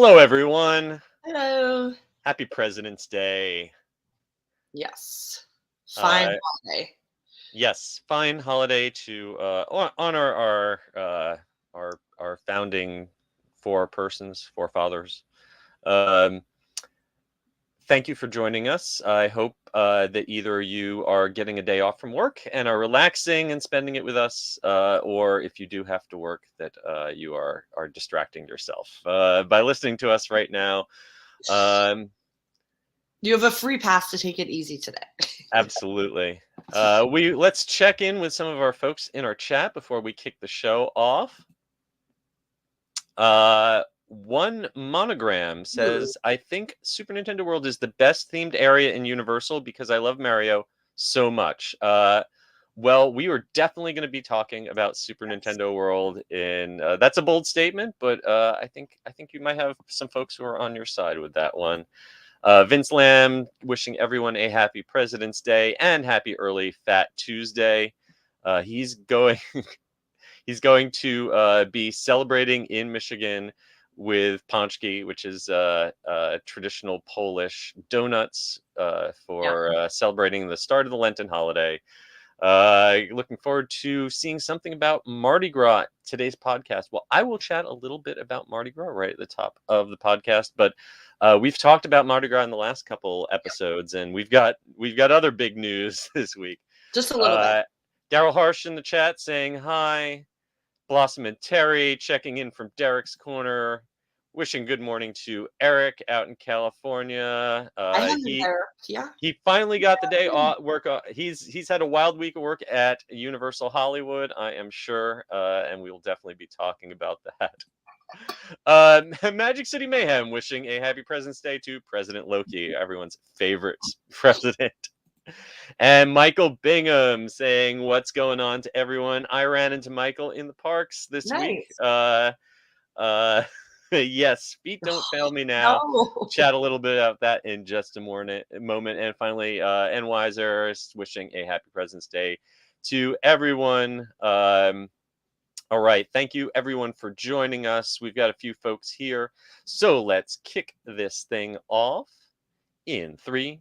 Hello, everyone. Hello. Happy President's Day. Yes. Fine Uh, holiday. yes, fine holiday to honor our founding forefathers. Um, Thank you for joining us. I hope that either you are getting a day off from work and are relaxing and spending it with us, or if you do have to work, that you are distracting yourself by listening to us right now. Um, You have a free pass to take it easy today. Absolutely. Let's check in with some of our folks in our chat before we kick the show off. One Monogram says, I think Super Nintendo World is the best themed area in Universal because I love Mario so much. Well, we are definitely going to be talking about Super Nintendo World in that's a bold statement, but I think you might have some folks who are on your side with that one. Vince Lamb wishing everyone a happy President's Day and happy early Fat Tuesday. He's going to be celebrating in Michigan with pączki, which is traditional Polish donuts for celebrating the start of the Lenten holiday. Looking forward to seeing something about Mardi Gras today's podcast. Well, I will chat a little bit about Mardi Gras right at the top of the podcast, but we've talked about Mardi Gras in the last couple episodes, and we've got other big news this week. Just a little bit. Daryl Harsh in the chat saying hi. Blossom and Terry checking in from Derek's Corner. Wishing good morning to Eric out in California. I have him there. Yeah. He finally got the day off work. He's had a wild week of work at Universal Hollywood, I am sure, and we will definitely be talking about that. Magic City Mayhem wishing a happy President's Day to President Loki, everyone's favorite president. And Michael Bingham saying, what's going on to everyone? I ran into Michael in the parks this week. Yes, feet don't fail me now. No. Chat a little bit about that in just a moment. And finally, N-Wiser wishing a happy President's Day to everyone. All right. Thank you, everyone, for joining us. We've got a few folks here. So let's kick this thing off in 3,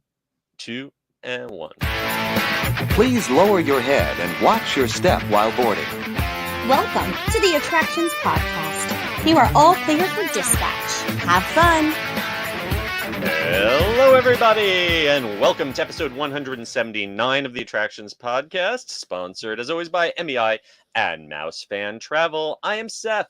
2, and 1. Please lower your head and watch your step while boarding. Welcome to the Attractions Podcast. You are all clear for dispatch. Have fun. Hello, everybody, and welcome to episode 179 of the Attractions Podcast, sponsored, as always, by MEI and Mouse Fan Travel. I am Seth.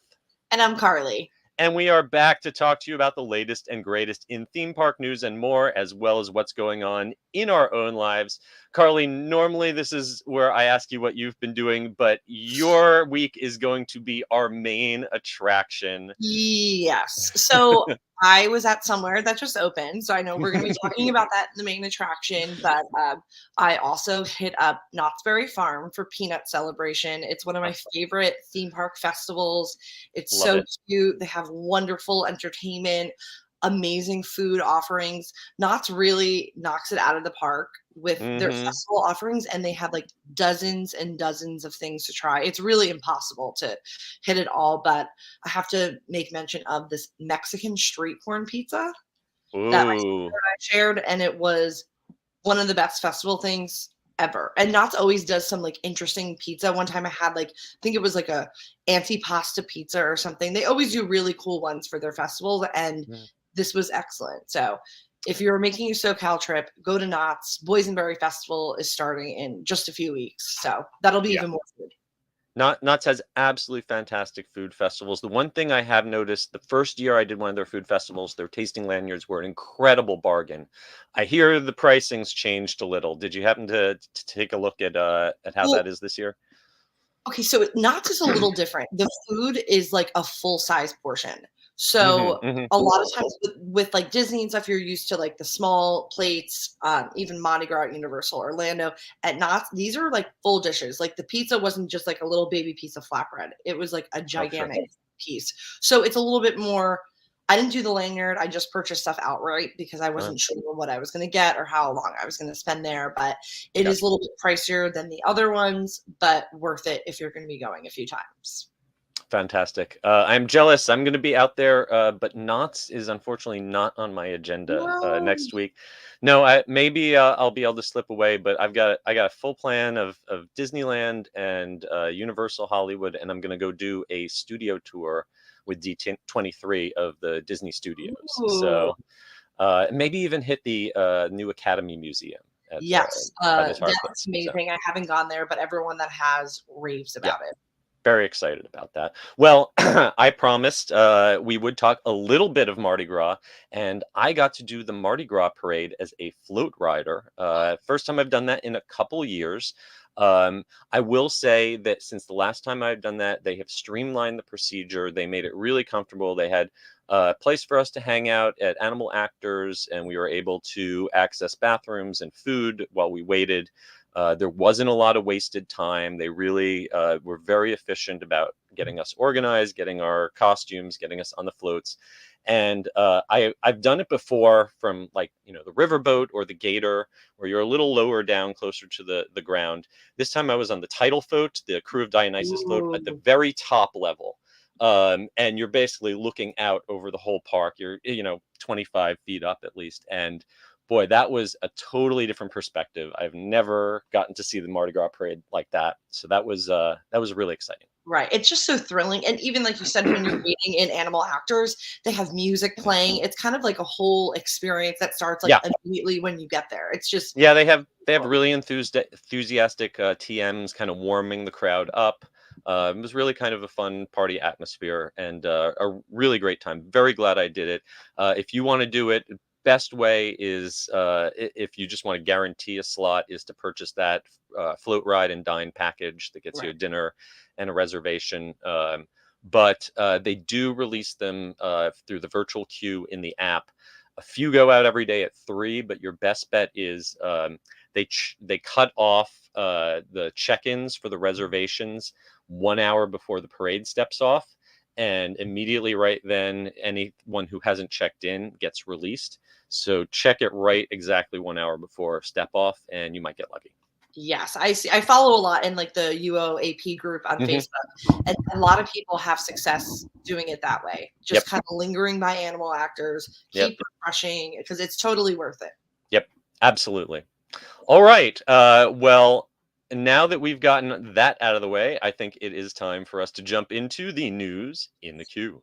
And I'm Carly. And we are back to talk to you about the latest and greatest in theme park news and more, as well as what's going on in our own lives. Carly, normally this is where I ask you what you've been doing, but your week is going to be our main attraction. Yes. So I was at somewhere that just opened, so I know we're going to be talking about that in the main attraction, but I also hit up Knott's Berry Farm for Peanut Celebration. It's one of my favorite theme park festivals. It's so cute. They have wonderful entertainment, amazing food offerings. Knott's really knocks it out of the park with their festival offerings, and they have like dozens and dozens of things to try. It's really impossible to hit it all, but I have to make mention of this Mexican street corn pizza that my sister and I shared, and it was one of the best festival things ever. And Knott's always does some like interesting pizza. One time I had I think it was like a antipasta pizza or something. They always do really cool ones for their festivals, and this was excellent. So if you're making a SoCal trip, go to Knott's. Boysenberry Festival is starting in just a few weeks, so that'll be even more food. Knott's has absolutely fantastic food festivals. The one thing I have noticed, the first year I did one of their food festivals, their tasting lanyards were an incredible bargain. I hear the pricing's changed a little. Did you happen to take a look at how that is this year? Okay, so Knott's is a little different. The food is like a full-size portion. So a lot of times with like Disney and stuff, you're used to like the small plates, even Mardi Gras at Universal Orlando. At Knott's, these are like full dishes. Like the pizza wasn't just like a little baby piece of flatbread. It was like a gigantic piece. So it's a little bit more. I didn't do the lanyard. I just purchased stuff outright because I wasn't sure what I was going to get or how long I was going to spend there. But it is a little bit pricier than the other ones, but worth it if you're going to be going a few times. Fantastic. I'm jealous. I'm going to be out there, but Knott's is unfortunately not on my agenda No. next week. No, maybe I'll be able to slip away, but I got a full plan of Disneyland and Universal Hollywood, and I'm going to go do a studio tour with D23 of the Disney Studios. Ooh. So maybe even hit the new Academy Museum at Yes, by the tar that's pits. So, amazing. I haven't gone there, but everyone that has raves yeah. about it. Very excited about that. Well, I promised we would talk a little bit of Mardi Gras, and I got to do the Mardi Gras parade as a float rider. First time I've done that in a couple years. I will say that since the last time I've done that, they have streamlined the procedure. They made it really comfortable. They had a place for us to hang out at Animal Actors, and we were able to access bathrooms and food while we waited. There wasn't a lot of wasted time. They really were very efficient about getting us organized, getting our costumes, getting us on the floats. And I've done it before from like, the riverboat or the gator, where you're a little lower down, closer to the ground. This time I was on the tidal float, the Crew of Dionysus float, at the Ooh. very top level. And you're basically looking out over the whole park. You're, 25 feet up at least. And boy, that was a totally different perspective. I've never gotten to see the Mardi Gras parade like that. So that was really exciting. Right. It's just so thrilling. And even like you said, when you're waiting in Animal Actors, they have music playing. It's kind of like a whole experience that starts like Yeah. immediately when you get there. It's just Yeah, they have really enthusiastic TMs kind of warming the crowd up. It was really kind of a fun party atmosphere and a really great time. Very glad I did it. If you want to do it, best way is if you just want to guarantee a slot, is to purchase that float ride and dine package that gets you a right. dinner and a reservation. But they do release them through the virtual queue in the app. A few go out every day at 3, but your best bet is they cut off the check-ins for the reservations 1 hour before the parade steps off, and immediately right then anyone who hasn't checked in gets released. So check it right exactly 1 hour before step off, and you might get lucky. Yes, I see. I follow a lot in like the UOAP group on Mhm. Facebook, and a lot of people have success doing it that way. Just Yep. kind of lingering by Animal Actors, Yep. keep refreshing because it's totally worth it. Yep. Absolutely. All right. Well, now that we've gotten that out of the way, I think it is time for us to jump into the news in the queue.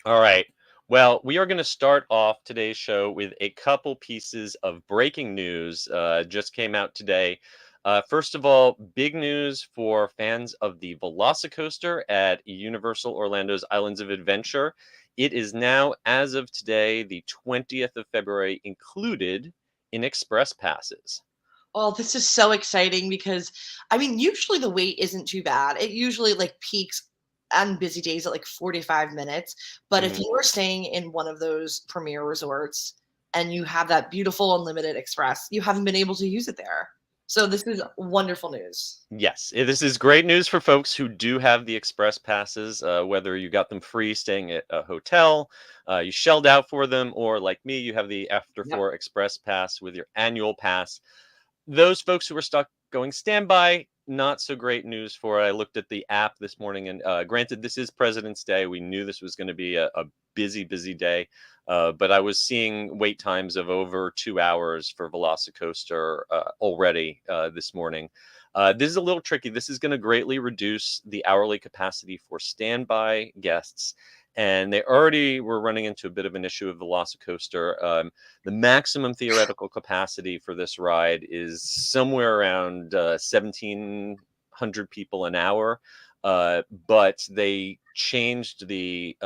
All right. Well, we are going to start off today's show with a couple pieces of breaking news. Just came out today. First of all, big news for fans of the Velocicoaster at Universal Orlando's Islands of Adventure. It is now, as of today, the 20th of February, included in express passes. Oh, this is so exciting because I mean, usually the wait isn't too bad. It usually like peaks on busy days at like 45 minutes. But if Mhm. you are staying in one of those premier resorts and you have that beautiful unlimited express, you haven't been able to use it there. So this is wonderful news. Yes, this is great news for folks who do have the express passes, whether you got them free staying at a hotel, you shelled out for them, or like me, you have the After Yep. 4 express pass with your annual pass. Those folks who are stuck going standby, not so great news for it. I looked at the app this morning, and granted, this is President's Day. We knew this was going to be a busy, busy day, but I was seeing wait times of over 2 hours for Velocicoaster already this morning. This is a little tricky. This is going to greatly reduce the hourly capacity for standby guests. And they already were running into a bit of an issue with Velocicoaster. The maximum theoretical capacity for this ride is somewhere around 1,700 people an hour. But they changed the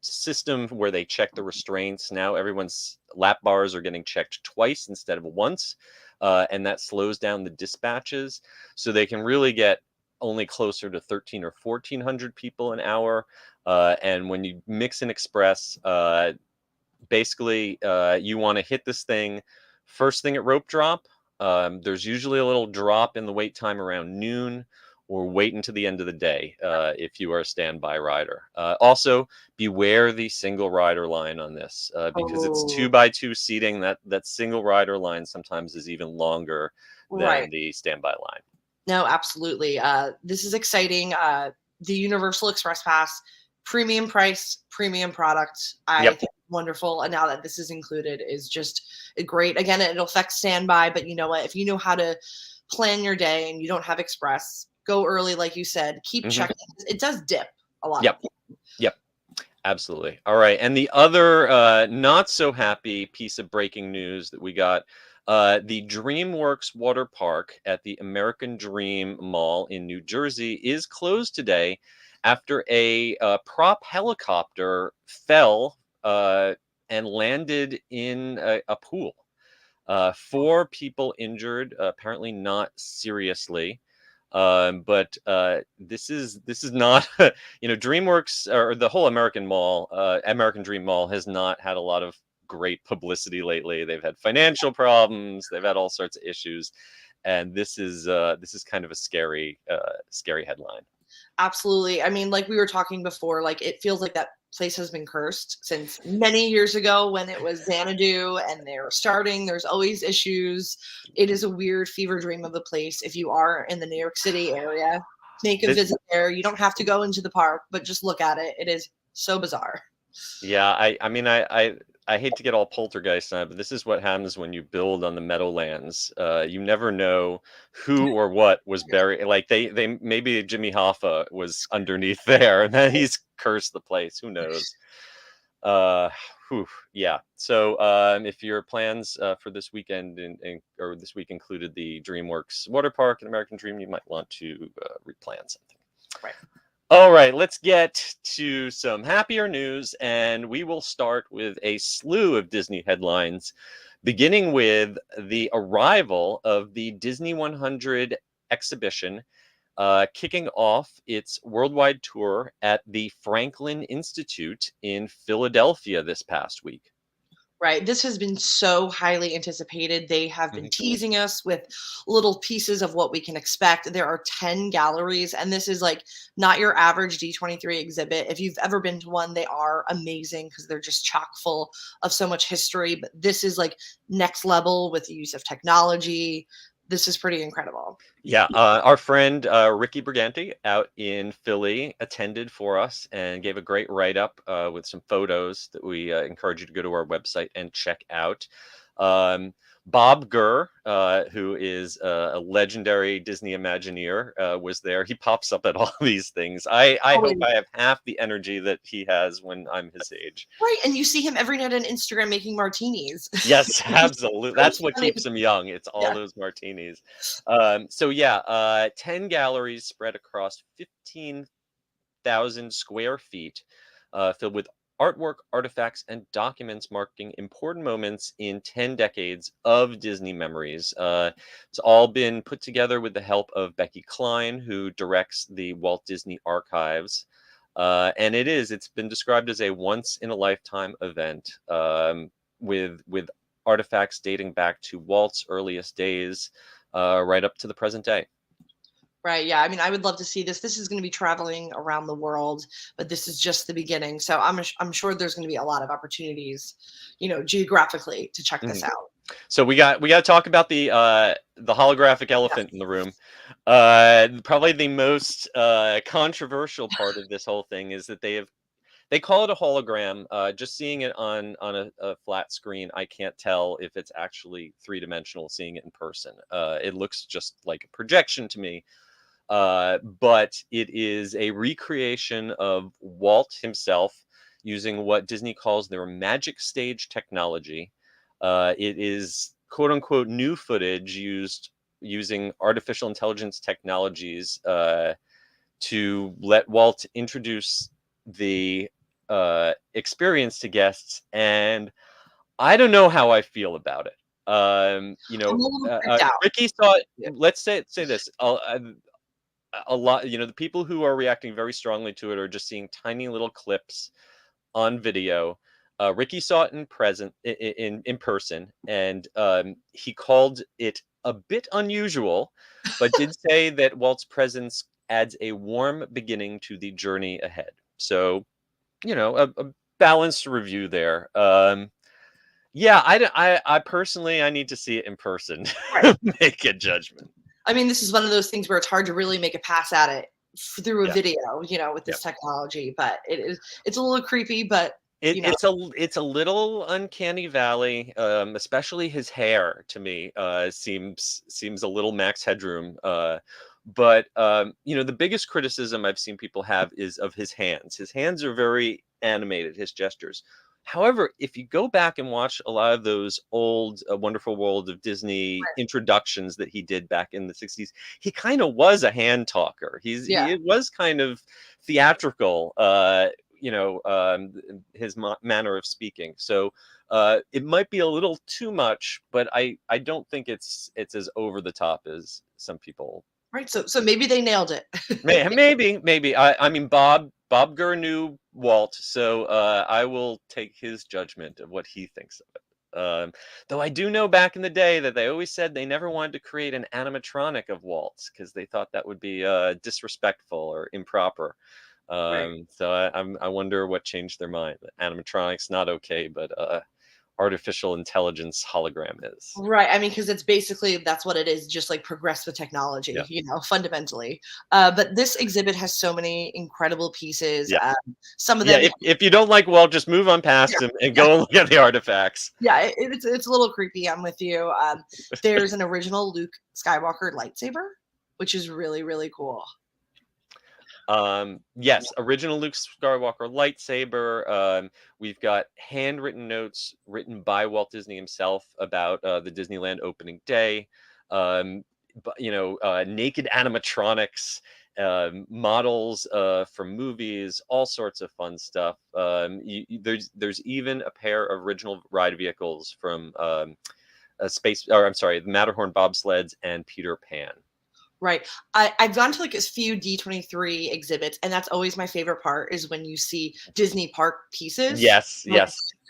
system where they check the restraints. Now everyone's lap bars are getting checked twice instead of once. And that slows down the dispatches. So they can really get only closer to 13 or 1,400 people an hour. And when you mix an express, basically you want to hit this thing first thing at rope drop. There's usually a little drop in the wait time around noon, or wait until the end of the day if you are a standby rider. Also, beware the single rider line on this because it's 2x2 seating. That single rider line sometimes is even longer than the standby line. No, absolutely. This is exciting. The Universal Express Pass, premium price, premium product. I think wonderful. And now that this is included is just great. Again, it'll affect standby, but you know what? If you know how to plan your day and you don't have Express, go early, like you said. Keep checking. It does dip a lot. Yep. Absolutely. All right. And the other not so happy piece of breaking news that we got, the DreamWorks water park at the American Dream Mall in New Jersey is closed today after a prop helicopter fell and landed in a pool. 4 people injured, apparently not seriously. But this is not, DreamWorks or the whole American Dream Mall has not had a lot of great publicity lately. They've had financial problems, they've had all sorts of issues, and this is kind of a scary headline. Absolutely. I mean, like we were talking before, like it feels like that place has been cursed since many years ago when it was Xanadu and they were starting. There's always issues. It is a weird fever dream of a place. If you are in the New York City area, make a visit there. You don't have to go into the park, but just look at it. It is so bizarre. Yeah, I mean, I hate to get all poltergeist on it, but this is what happens when you build on the Meadowlands. You never know who or what was buried. Like they maybe Jimmy Hoffa was underneath there, and then he's cursed the place. Who knows? Yeah. So if your plans for this weekend or this week included the DreamWorks water park and American Dream, you might want to replan something. Right. All right, let's get to some happier news, and we will start with a slew of Disney headlines, beginning with the arrival of the Disney 100 exhibition, kicking off its worldwide tour at the Franklin Institute in Philadelphia this past week. Right. This has been so highly anticipated. They have been teasing us with little pieces of what we can expect. There are 10 galleries, and this is like not your average D23 exhibit. If you've ever been to one, they are amazing because they're just chock full of so much history. But this is like next level with the use of technology. This is pretty incredible. Yeah, our friend Ricky Briganti out in Philly attended for us and gave a great write-up with some photos that we encourage you to go to our website and check out. Bob Gurr, who is a legendary Disney Imagineer, was there. He pops up at all these things. I hope I have half the energy that he has when I'm his age. Right, and you see him every night on Instagram making martinis. Yes, absolutely. That's what keeps him young. It's all those martinis. So yeah, 10 galleries spread across 15,000 square feet, filled with artwork, artifacts, and documents marking important moments in 10 decades of Disney memories. It's all been put together with the help of Becky Klein, who directs the Walt Disney Archives. And it's been described as a once-in-a-lifetime event with artifacts dating back to Walt's earliest days right up to the present day. Right. Yeah. I mean, I would love to see this. This is going to be traveling around the world, but this is just the beginning. So I'm sure there's going to be a lot of opportunities, geographically to check this out. So we got to talk about the holographic elephant in the room. Probably the most controversial part of this whole thing is that they call it a hologram. Just seeing it on a flat screen, I can't tell if it's actually 3-dimensional. Seeing it in person, it looks just like a projection to me. But it is a recreation of Walt himself using what Disney calls their magic stage technology. It is quote unquote new footage using artificial intelligence technologies to let Walt introduce the experience to guests. And I don't know how I feel about it. Ricky saw it. Let's say this. A lot, the people who are reacting very strongly to it are just seeing tiny little clips on video. Ricky saw it in person, and he called it a bit unusual, but did say that Walt's presence adds a warm beginning to the journey ahead. So, a balanced review there. Yeah, I personally, I need to see it in person Right. to make a judgment. I mean, this is one of those things where it's hard to really make a pass at it through a Yeah. video, with this technology, but it's a little creepy, but It's a little uncanny valley, especially his hair to me seems a little Max Headroom. But the biggest criticism I've seen people have is of his hands. His hands are very animated, his gestures. However, if you go back and watch a lot of those old Wonderful World of Disney introductions that he did back in the 60s, he kind of was a hand talker. He was kind of theatrical. His manner of speaking. So it might be a little too much, but I don't think it's as over the top as some people. Right. So maybe they nailed it. Maybe. I mean, Bob Gurr knew Walt, so I will take his judgment of what he thinks of it. Though I do know back in the day that they always said they never wanted to create an animatronic of Walt's because they thought that would be disrespectful or improper. So I wonder what changed their mind. Animatronics not okay, but artificial intelligence hologram is. Right. I mean, because it's basically that's what it is, just like progress with technology, fundamentally. But this exhibit has so many incredible pieces. Yeah. Some of them. Yeah. If you don't like Walt, just move on past him and go and look at the artifacts. Yeah, it's a little creepy. I'm with you. There's an original Luke Skywalker lightsaber, which is really, really cool. Yes, original Luke Skywalker lightsaber. We've got handwritten notes written by Walt Disney himself about the Disneyland opening day. Naked animatronics, models from movies, all sorts of fun stuff. There's even a pair of original ride vehicles from the Matterhorn bobsleds and Peter Pan. Right. I've gone to like a few D23 exhibits, and that's always my favorite part is when you see Disney park pieces. Yes.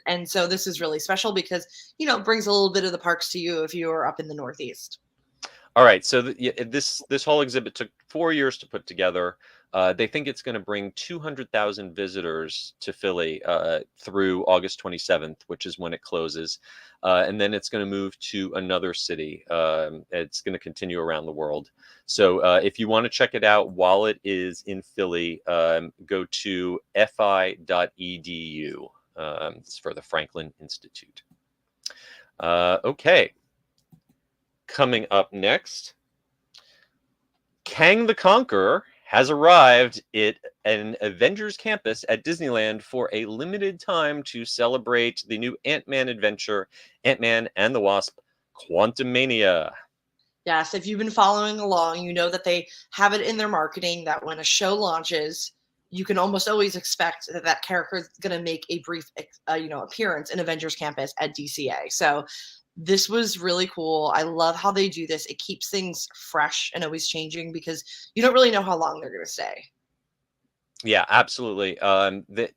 And so this is really special because, it brings a little bit of the parks to you if you are up in the Northeast. All right. So this whole exhibit took 4 years to put together. They think it's going to bring 200,000 visitors to Philly through August 27th, which is when it closes. And then it's going to move to another city. It's going to continue around the world. So if you want to check it out while it is in Philly, go to fi.edu. It's for the Franklin Institute. Okay. Coming up next, Kang the Conqueror has arrived at an Avengers Campus at Disneyland for a limited time to celebrate the new Ant-Man adventure, Ant-Man and the Wasp: Quantumania. Yes, if you've been following along, you know that they have it in their marketing that when a show launches, you can almost always expect that character is going to make a brief, appearance in Avengers Campus at DCA. So this was really cool. I love how they do this. It keeps things fresh and always changing because you don't really know how long they're going to stay. Yeah, absolutely. This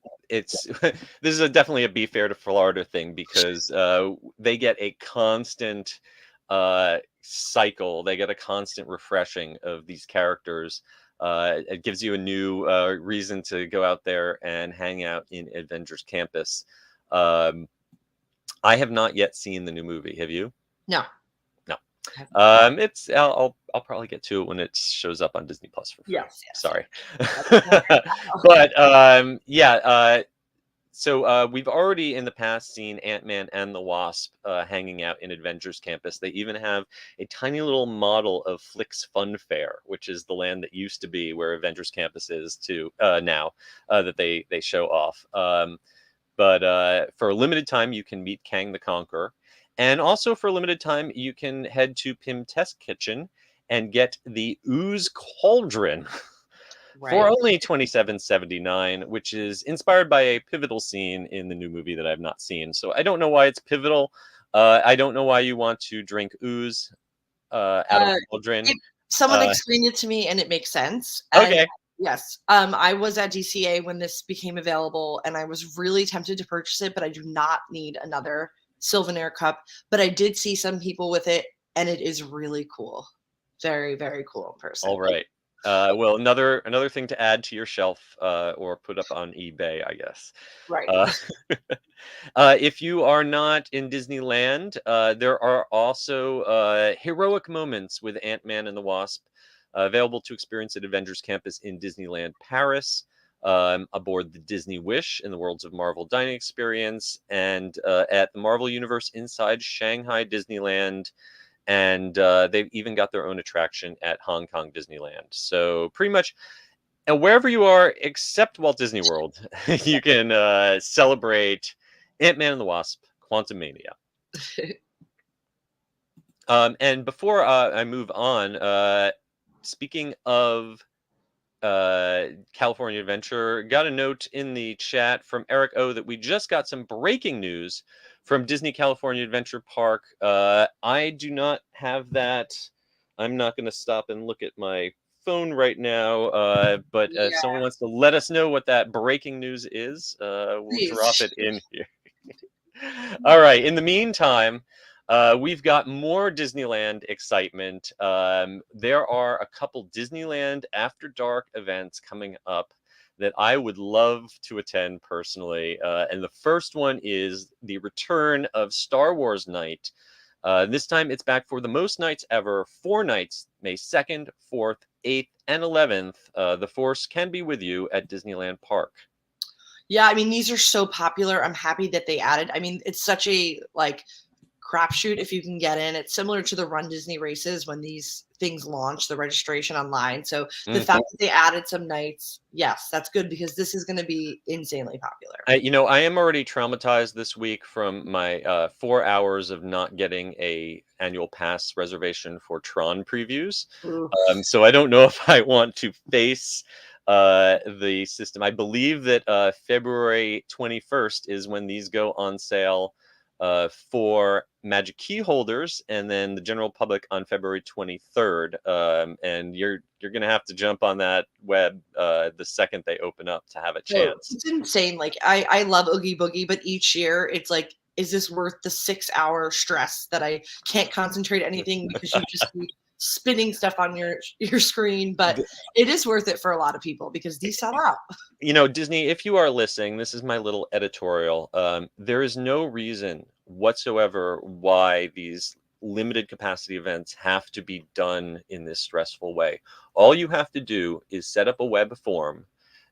is definitely a Be Fair to Florida thing because they get a constant cycle. They get a constant refreshing of these characters. It gives you a new reason to go out there and hang out in Avengers Campus. I have not yet seen the new movie. Have you? No. I'll probably get to it when it shows up on Disney Plus for free. Yes. Sorry. But so we've already in the past seen Ant-Man and the Wasp hanging out in Avengers Campus. They even have a tiny little model of Flick's Fun Fair, which is the land that used to be where Avengers Campus is now that they show off. But for a limited time, you can meet Kang the Conqueror. And also for a limited time, you can head to Pym Test Kitchen and get the Ooze Cauldron for only $27.79, which is inspired by a pivotal scene in the new movie that I've not seen. So I don't know why it's pivotal. I don't know why you want to drink ooze out of a cauldron. Someone explained it to me, and it makes sense. Okay. Yes. I was at DCA when this became available, and I was really tempted to purchase it, but I do not need another Sylvanair cup. But I did see some people with it, and it is really cool. Very, very cool in person. All right. Well, another thing to add to your shelf, or put up on eBay, I guess. Right. Uh, if you are not in Disneyland, there are also heroic moments with Ant-Man and the Wasp available to experience at Avengers Campus in Disneyland Paris, aboard the Disney Wish in the Worlds of Marvel dining experience, and at the Marvel Universe inside Shanghai Disneyland. And they've even got their own attraction at Hong Kong Disneyland. So pretty much, and wherever you are, except Walt Disney World, you can celebrate Ant-Man and the Wasp: Quantumania. And before I move on, speaking of California Adventure, got a note in the chat from Eric O that we just got some breaking news from Disney California Adventure Park. I do not have that. I'm not going to stop and look at my phone right now, but if someone wants to let us know what that breaking news is, we'll drop it in here. All right. In the meantime, we've got more Disneyland excitement. There are a couple Disneyland After Dark events coming up that I would love to attend personally. And the first one is the return of Star Wars Night. This time it's back for the most nights ever, 4 nights, May 2nd, 4th, 8th, and 11th. The Force can be with you at Disneyland Park. Yeah, I mean, these are so popular. I'm happy that they added. I mean, it's such a crapshoot if you can get in. It's similar to the Run Disney races when these things launch, the registration online. So the fact that they added some nights, yes, that's good because this is going to be insanely popular. I am already traumatized this week from my 4 hours of not getting a annual pass reservation for Tron previews. So I don't know if I want to face the system. I believe that February 21st is when these go on sale for Magic Key holders, and then the general public on February 23rd. And you're gonna have to jump on that web the second they open up to have a chance. It's insane. Like I love Oogie Boogie, but each year it's like, is this worth the 6-hour stress that I can't concentrate anything because you just keep spinning stuff on your screen? But it is worth it for a lot of people because these sell out. Disney, if you are listening, this is my little editorial. There is no reason whatsoever why these limited capacity events have to be done in this stressful way. All you have to do is set up a web form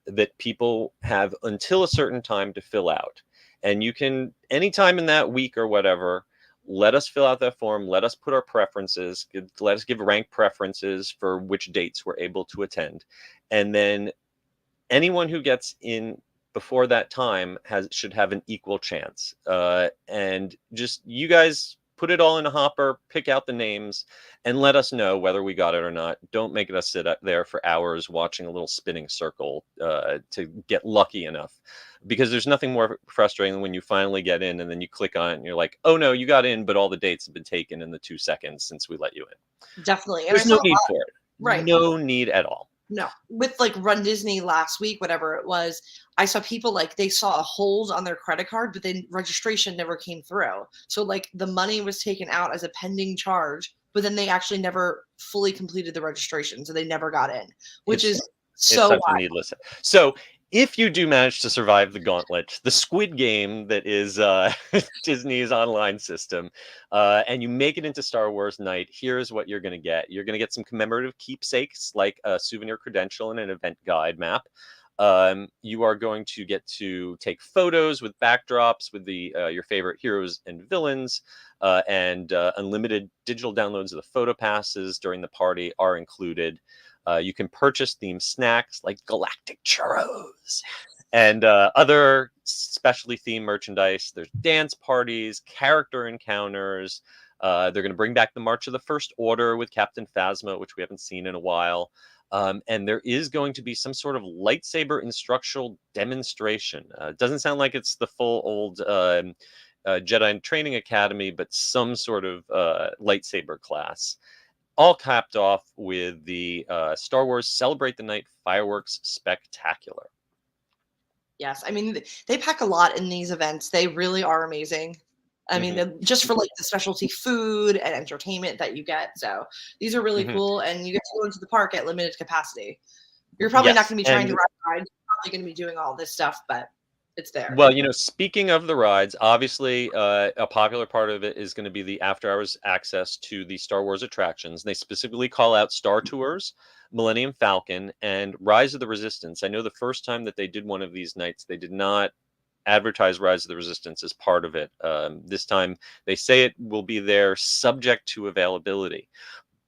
that people have until a certain time to fill out. And you can, anytime in that week or whatever, let us fill out that form. Let us put our preferences. Let us give rank preferences for which dates we're able to attend. And then anyone who gets in before that time should have an equal chance. And just you guys put it all in a hopper, pick out the names, and let us know whether we got it or not. Don't make us sit up there for hours watching a little spinning circle to get lucky enough. Because there's nothing more frustrating than when you finally get in and then you click on it and you're like, oh no, you got in, but all the dates have been taken in the 2 seconds since we let you in. Definitely. There's no need for it. Right. No need at all. No, with Run Disney last week, whatever it was, I saw people they saw a hold on their credit card, but then registration never came through. So the money was taken out as a pending charge, but then they actually never fully completed the registration. So they never got in, which is so it's such needless. So if you do manage to survive the gauntlet, the Squid Game that is Disney's online system, and you make it into Star Wars Night, here's what you're going to get. You're going to get some commemorative keepsakes like a souvenir credential and an event guide map. You are going to get to take photos with backdrops with your favorite heroes and villains, and unlimited digital downloads of the photo passes during the party are included. You can purchase themed snacks like galactic churros and other specially themed merchandise. There's dance parties, character encounters. They're going to bring back the March of the First Order with Captain Phasma, which we haven't seen in a while. And there is going to be some sort of lightsaber instructional demonstration. It doesn't sound like it's the full old Jedi Training Academy, but some sort of lightsaber class. All capped off with the Star Wars Celebrate the Night Fireworks Spectacular. Yes, I mean, they pack a lot in these events. They really are amazing. I mean, just for like the specialty food and entertainment that you get. So these are really cool, and you get to go into the park at limited capacity. You're probably not going to be trying to ride rides. You're probably going to be doing all this stuff, but it's there. Well, speaking of the rides, obviously a popular part of it is going to be the after-hours access to the Star Wars attractions. They specifically call out Star Tours, Millennium Falcon, and Rise of the Resistance. I know the first time that they did one of these nights, they did not advertise Rise of the Resistance as part of it. This time, they say it will be there subject to availability.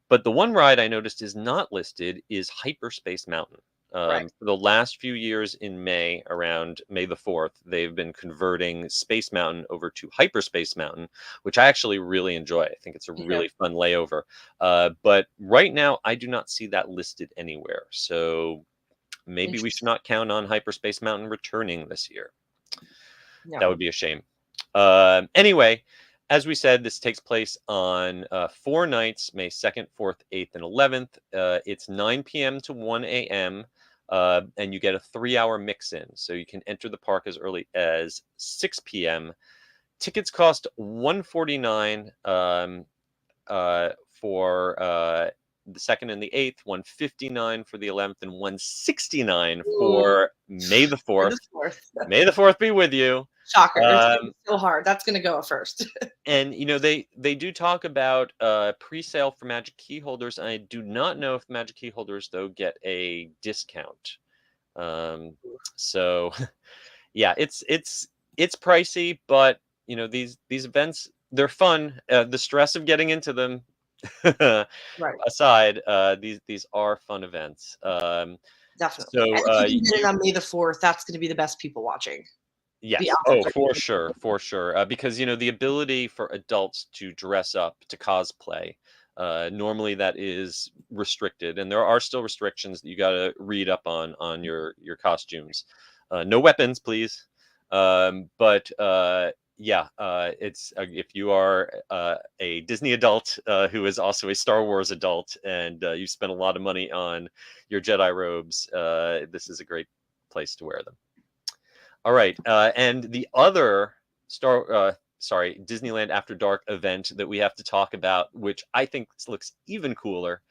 But the one ride I noticed is not listed is Hyperspace Mountain. For the last few years in May, around May the 4th, they've been converting Space Mountain over to Hyperspace Mountain, which I actually really enjoy. I think it's a really fun layover. But right now, I do not see that listed anywhere. So maybe we should not count on Hyperspace Mountain returning this year. That would be a shame. Anyway, as we said, this takes place on 4 nights, May 2nd, 4th, 8th, and 11th. It's 9 p.m. to 1 a.m., and you get a 3-hour mix-in. So you can enter the park as early as 6 p.m. Tickets cost $149 for the 2nd and the 8th, $159 for the 11th, and $169 for May the 4th. May the 4th be with you. Shocker. It's so hard. That's going to go first. And, they do talk about pre-sale for Magic Key holders. I do not know if Magic Key holders, though, get a discount. So, yeah, it's pricey, but, these events, they're fun. The stress of getting into them aside, these are fun events. Definitely. So, and if you can get it on May the 4th, that's going to be the best people watching. Yes. Oh, for sure. Because, the ability for adults to dress up, to cosplay, normally that is restricted. And there are still restrictions that you got to read up on your costumes. No weapons, please. But it's if you are a Disney adult who is also a Star Wars adult, and you spent a lot of money on your Jedi robes, this is a great place to wear them. All right, and the other Disneyland After Dark event that we have to talk about, which I think looks even cooler,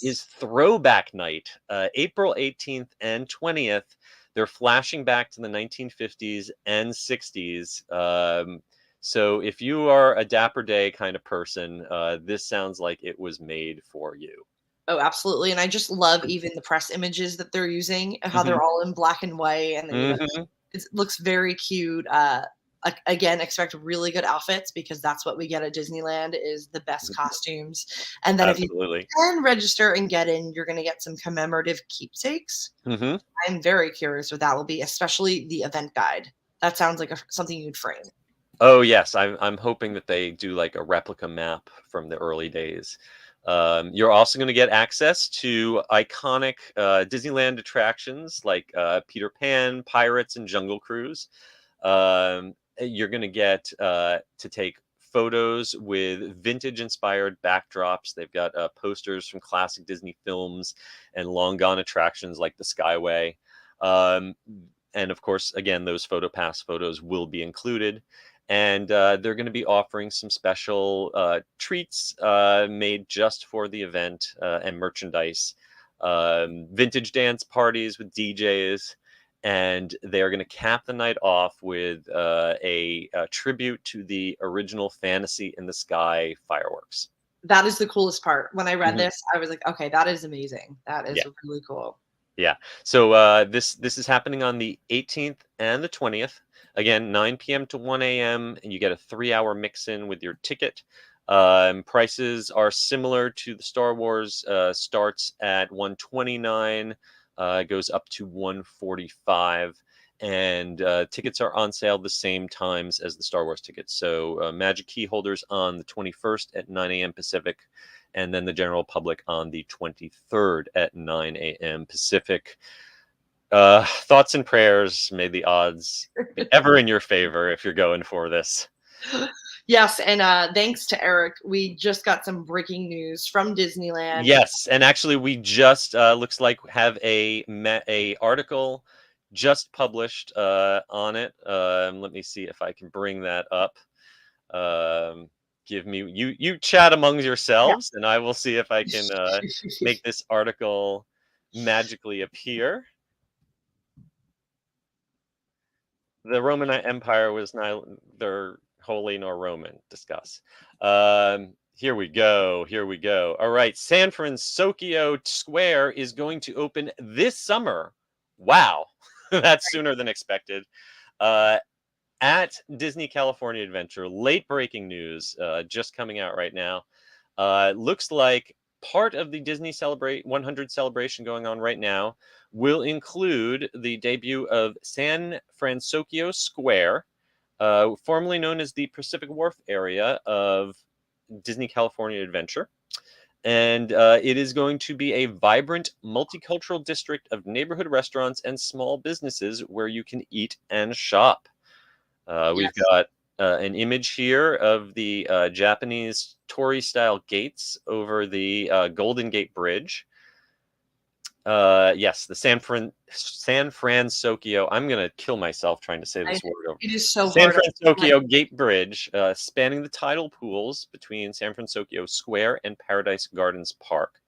is Throwback Night, April 18th and 20th. They're flashing back to the 1950s and 60s. So if you are a Dapper Day kind of person, this sounds like it was made for you. Oh, absolutely. And I just love even the press images that they're using, how they're all in black and white, and it looks very cute. Again, expect really good outfits, because that's what we get at Disneyland is the best costumes. And then if you can register and get in, you're going to get some commemorative keepsakes. I'm very curious what that will be, especially the event guide. That sounds like something you'd frame. Oh, yes. I'm hoping that they do like a replica map from the early days. You're also going to get access to iconic Disneyland attractions like Peter Pan, Pirates, and Jungle Cruise. You're going to get to take photos with vintage-inspired backdrops. They've got posters from classic Disney films and long-gone attractions like the Skyway. And, of course, again, those PhotoPass photos will be included. And they're going to be offering some special treats made just for the event and merchandise, vintage dance parties with DJs, and they're going to cap the night off with a tribute to the original Fantasy in the Sky fireworks. That is the coolest part. When I read this, I was like, okay, that is amazing. That is really cool. Yeah. So this is happening on the 18th and the 20th. Again, 9 p.m. to 1 a.m. and you get a 3-hour mix-in with your ticket. Prices are similar to the Star Wars. Starts at $129, goes up to $145, and tickets are on sale the same times as the Star Wars tickets. So Magic Key holders on the 21st at 9 a.m. Pacific, and then the general public on the 23rd at 9 a.m. Pacific. Thoughts and prayers. May the odds be ever in your favor if you're going for this. Yes, and thanks to Eric, we just got some breaking news from Disneyland. Yes, and actually we just looks like have a article just published on it. Let me see if I can bring that up. Give me you chat among yourselves, and I will see if I can make this article magically appear. The Roman Empire was neither holy nor Roman. Discuss. Here we go. Here we go. All right. San Francisco Square is going to open this summer. Wow. That's sooner than expected. At Disney California Adventure, late breaking news just coming out right now. Looks like part of the Disney 100 celebration going on right now will include the debut of San Francisco Square, formerly known as the Pacific Wharf area of Disney California Adventure. And it is going to be a vibrant multicultural district of neighborhood restaurants and small businesses where you can eat and shop. We've got an image here of the Japanese torii-style gates over the Golden Gate Bridge. Yes, the San Francisco. I'm gonna kill myself trying to say this word. It is so San hard. Francisco Gate Bridge, spanning the tidal pools between San Francisco Square and Paradise Gardens Park.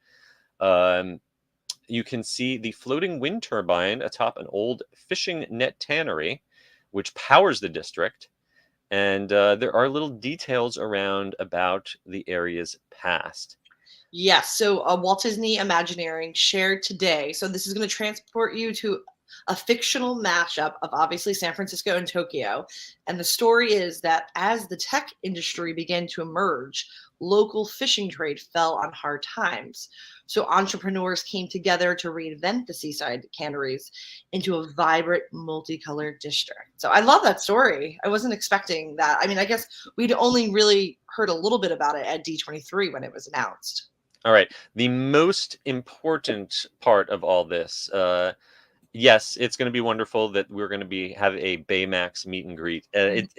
You can see the floating wind turbine atop an old fishing net tannery, which powers the district. And there are little details about the area's past. Yes. So Walt Disney Imagineering shared today. So this is going to transport you to a fictional mashup of obviously San Francisco and Tokyo. And the story is that as the tech industry began to emerge, local fishing trade fell on hard times. So entrepreneurs came together to reinvent the seaside canneries into a vibrant, multicolored district. So I love that story. I wasn't expecting that. I mean, I guess we'd only really heard a little bit about it at D23 when it was announced. All right. The most important part of all this, yes, it's going to be wonderful that we're going to have a Baymax meet and greet. It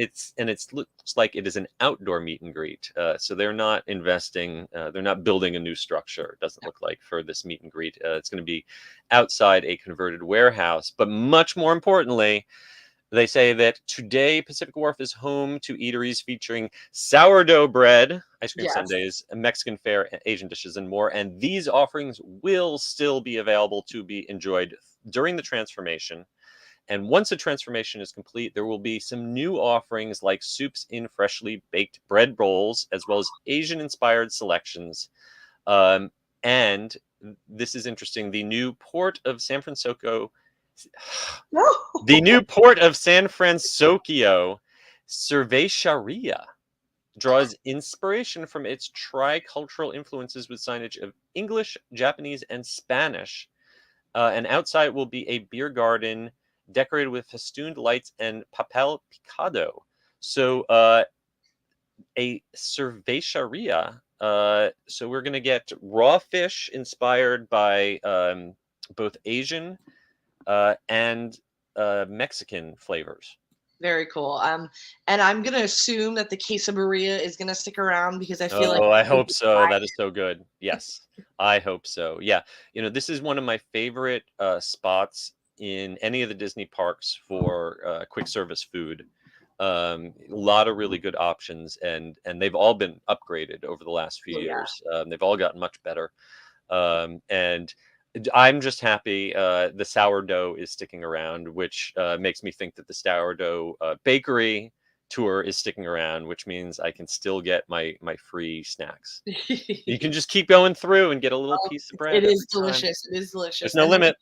looks like it is an outdoor meet and greet. So they're not investing, they're not building a new structure. It doesn't look like for this meet and greet. It's going to be outside a converted warehouse. But much more importantly, they say that today Pacific Wharf is home to eateries featuring sourdough bread, ice cream sundaes, Mexican fare, Asian dishes, and more. And these offerings will still be available to be enjoyed during the transformation. And once the transformation is complete, there will be some new offerings like soups in freshly baked bread bowls, as well as Asian-inspired selections. And this is interesting. The new port of San Francisco... The new port of San Francisco, Cerveceria, draws inspiration from its tricultural influences with signage of English, Japanese, and Spanish. And outside will be a beer garden decorated with festooned lights and papel picado. So a cerveceria. So we're going to get raw fish inspired by both Asian and Mexican flavors. Very cool. And I'm gonna assume that the queso Maria is gonna stick around because I feel like. Oh, I hope so. That is so good. Yes, I hope so. Yeah, this is one of my favorite spots in any of the Disney parks for quick service food. A lot of really good options, and they've all been upgraded over the last few years. They've all gotten much better, and I'm just happy the sourdough is sticking around, which makes me think that the sourdough bakery tour is sticking around, which means I can still get my free snacks. You can just keep going through and get a little piece of bread. It is delicious. It is delicious. There's no limit.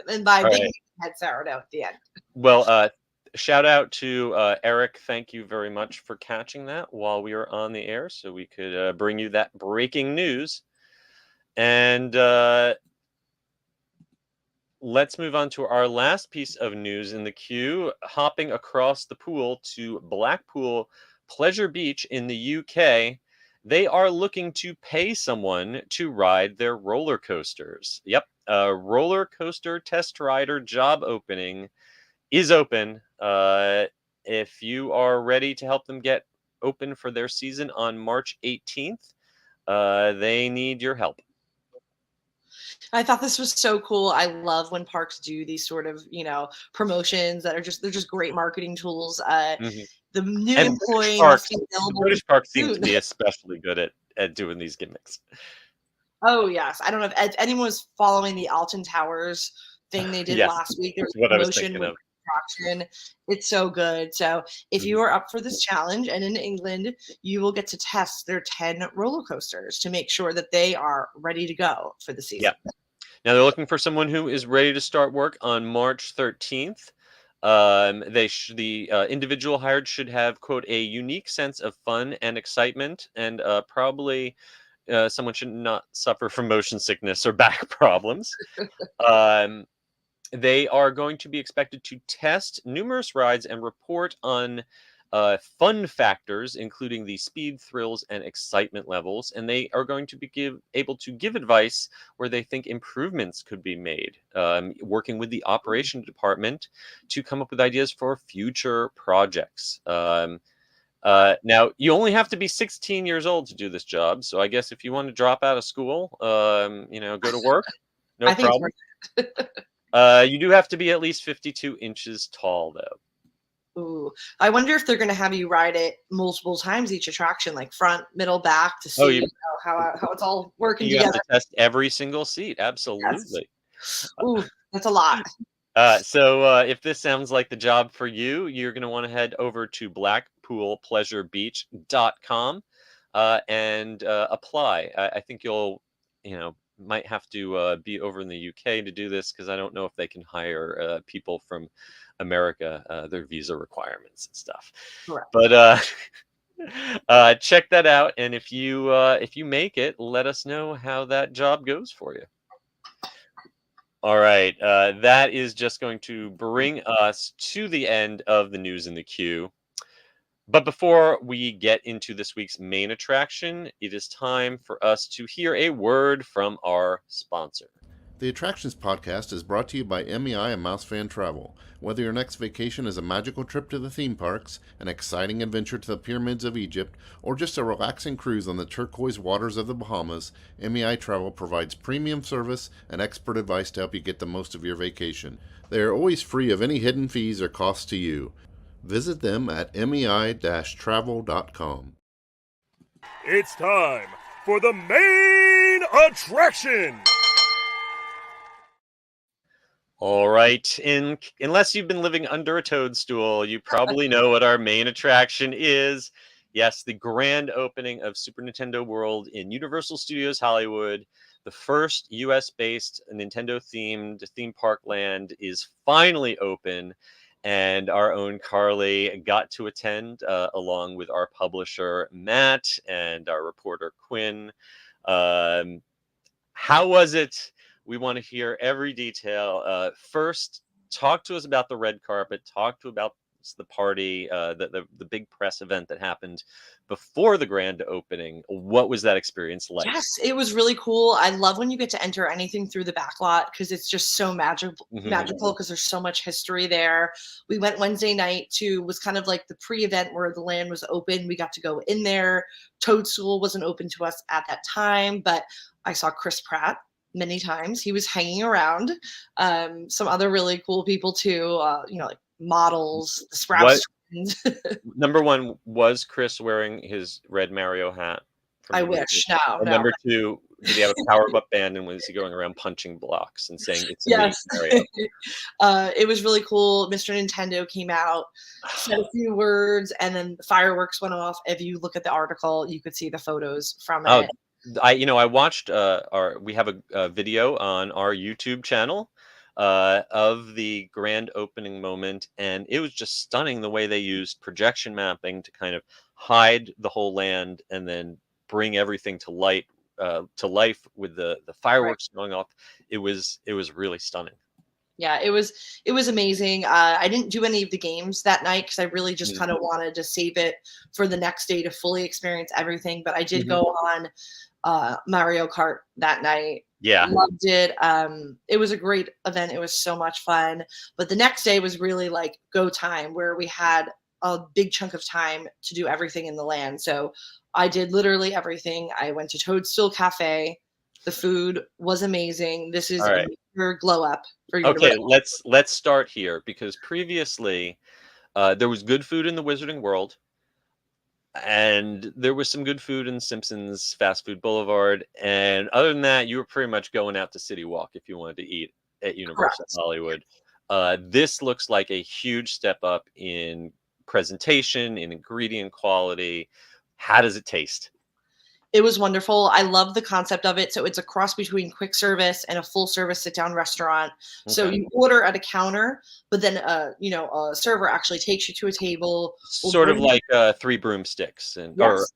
And by big had sourdough at the end. Well, shout out to Eric. Thank you very much for catching that while we were on the air, so we could bring you that breaking news. And let's move on to our last piece of news in the queue, hopping across the pool to Blackpool Pleasure Beach in the UK. They are looking to pay someone to ride their roller coasters. Yep, a roller coaster test rider job opening is open. If you are ready to help them get open for their season on March 18th, they need your help. I thought this was so cool. I love when parks do these sort of, promotions that are they're just great marketing tools. the new And employee must be The available British parks seem to soon. be especially good at doing these gimmicks. Oh yes, I don't know if anyone was following the Alton Towers thing they did Yes, last week. There that's was a what I was promotion thinking with of. attraction. It's so good. So if you are up for this challenge and in England, you will get to test their 10 roller coasters to make sure that they are ready to go for the season. Yeah. Now they're looking for someone who is ready to start work on March 13th. The individual hired should have, quote, a unique sense of fun and excitement, and probably someone should not suffer from motion sickness or back problems. They are going to be expected to test numerous rides and report on fun factors, including the speed, thrills, and excitement levels. And they are going to be able to give advice where they think improvements could be made, working with the operation department to come up with ideas for future projects. Now, you only have to be 16 years old to do this job. So I guess if you want to drop out of school, go to work, no I think it's problem. worth it. You do have to be at least 52 inches tall, though. Ooh, I wonder if they're going to have you ride it multiple times each attraction, like front, middle, back, to see how it's all working You have together. to test every single seat. Yes. Absolutely. Ooh, that's a lot. So if this sounds like the job for you, you're going to want to head over to blackpoolpleasurebeach.com and apply. I think you'll, might have to be over in the UK to do this, because I don't know if they can hire people from America, their visa requirements and stuff. Correct. But check that out, and if you make it, let us know how that job goes for you. All right, that is just going to bring us to the end of the news in the queue. But before we get into this week's main attraction, it is time for us to hear a word from our sponsor. The Attractions Podcast is brought to you by MEI and MEI-Travel. Whether your next vacation is a magical trip to the theme parks, an exciting adventure to the pyramids of Egypt, or just a relaxing cruise on the turquoise waters of the Bahamas, MEI-Travel provides premium service and expert advice to help you get the most of your vacation. They are always free of any hidden fees or costs to you. Visit them at mei-travel.com. It's time for the main attraction! All right, unless you've been living under a toadstool, you probably know what our main attraction is. Yes, the grand opening of Super Nintendo World in Universal Studios Hollywood. The first US-based Nintendo-themed theme park land is finally open, and our own Carly got to attend along with our publisher Matt and our reporter Quinn. How was it? We want to hear every detail. First, talk to us about the red carpet. Talk to about the party, the big press event that happened before the grand opening. What was that experience like? Yes, it was really cool. I love when you get to enter anything through the back lot, because it's just so magical because there's so much history there. We went Wednesday night was kind of like the pre-event where the land was open. We got to go in there. Toadstool wasn't open to us at that time, but I saw Chris Pratt many times. He was hanging around. Some other really cool people too, like models, the Sprouse twins. Number one, was Chris wearing his red Mario hat? I wish. No. Number two, did he have a power-up band, and was he going around punching blocks and saying it's a yes. Mario? It was really cool. Mr. Nintendo came out, said a few words, and then the fireworks went off. If you look at the article, you could see the photos from it. I watched we have a video on our YouTube channel of the grand opening moment, and it was just stunning the way they used projection mapping to kind of hide the whole land and then bring everything to life with the fireworks going off. It was really stunning. Yeah, it was amazing. I didn't do any of the games that night because I really just kind of wanted to save it for the next day to fully experience everything. But I did go on Mario Kart that night. Yeah, loved it. It was a great event. It was so much fun. But the next day was really like go time, where we had a big chunk of time to do everything in the land. So I did literally everything. I went to Toadstool Cafe. The food was amazing. This is a major glow up for you. Okay, let's start here, because previously There was good food in the Wizarding World, and there was some good food in Simpsons Fast Food Boulevard. And other than that, you were pretty much going out to City Walk if you wanted to eat at Universal Correct. Hollywood. This looks like a huge step up in presentation, in ingredient quality. How does it taste? It was wonderful. I love the concept of it. So it's a cross between quick service and a full service sit down restaurant. So Okay. you order at a counter, but then a server actually takes you to a table. will Sort of bring you- like Three Broomsticks,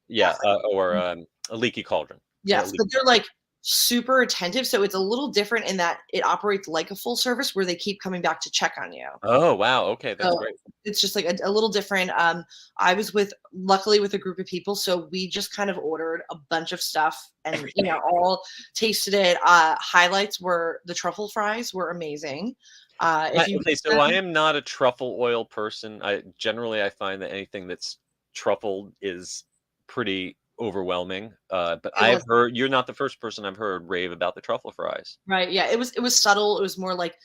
Yes, or a Leaky Cauldron. yes, but they're like super attentive. So it's a little different in that it operates like a full service where they keep coming back to check on you. Oh wow, okay, that's So great. it's just like a little different. I was luckily with a group of people, so we just kind of ordered a bunch of stuff and all tasted it. Highlights were the truffle fries were amazing. If you Okay, so I am not a truffle oil person. I find that anything that's truffled is pretty overwhelming. But I've heard you're not the first person I've heard rave about the truffle fries. right, yeah, it was subtle. It was more like,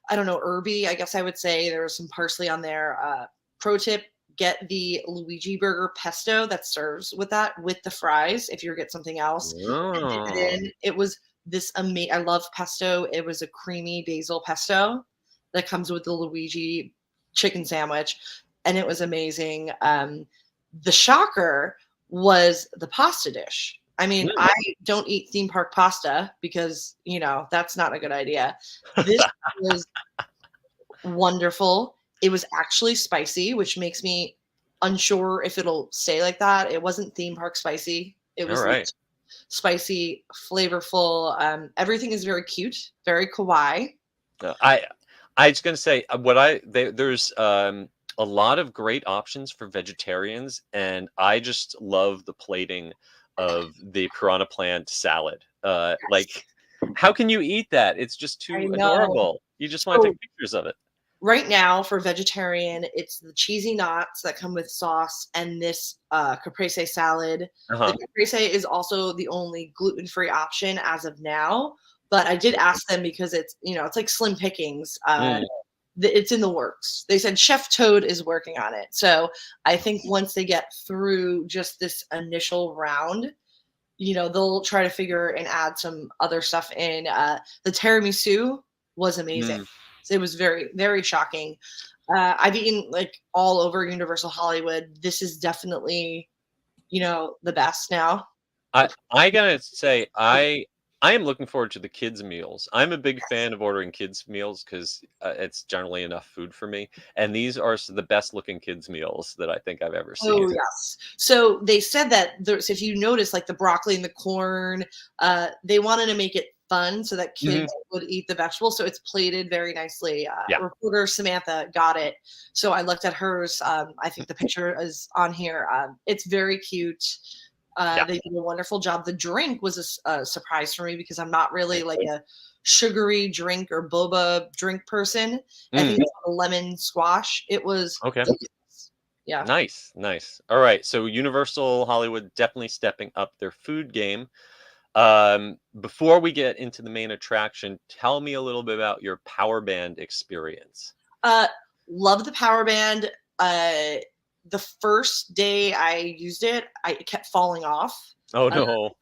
I don't know, herby, I guess I would say. There was some parsley on there. Pro tip, get the Luigi burger pesto that serves with the fries if you get something else. And dip it in. It was this amazing. I love pesto. It was a creamy basil pesto that comes with the Luigi chicken sandwich, and it was amazing. The shocker was the pasta dish. I mean, I don't eat theme park pasta because, that's not a good idea. This was wonderful. It was actually spicy, which makes me unsure if it'll stay like that. It wasn't theme park spicy. It was like spicy, flavorful. Everything is very cute, very kawaii. I was going to say there's a lot of great options for vegetarians, and I just love the plating of the piranha plant salad. Like, how can you eat that? It's just too adorable. You just want to take pictures of it. Right now, for vegetarian, it's the cheesy knots that come with sauce and this caprese salad. The caprese is also the only gluten-free option as of now, but I did ask them because it's like slim pickings. It's in the works. They said Chef Toad is working on it. So I think once they get through just this initial round, they'll try to figure and add some other stuff in. The tiramisu was amazing. It was very, very shocking. I've eaten like all over Universal Hollywood. This is definitely, the best now. I gotta say, I am looking forward to the kids' meals. I'm a big fan of ordering kids' meals because it's generally enough food for me. And these are the best looking kids' meals that I think I've ever seen. Oh, yes. So they said that if you notice, like the broccoli and the corn, they wanted to make it fun so that kids would eat the vegetables. So it's plated very nicely. Reporter Samantha got it. So I looked at hers. I think the picture is on here. It's very cute. They did a wonderful job. The drink was a surprise for me because I'm not really like a sugary drink or boba drink person. I think it's a lemon squash. It was delicious. Yeah. Nice. All right. So Universal Hollywood definitely stepping up their food game. Before we get into the main attraction, tell me a little bit about your power band experience. Love the power band. The first day I used it, it kept falling off. Oh no!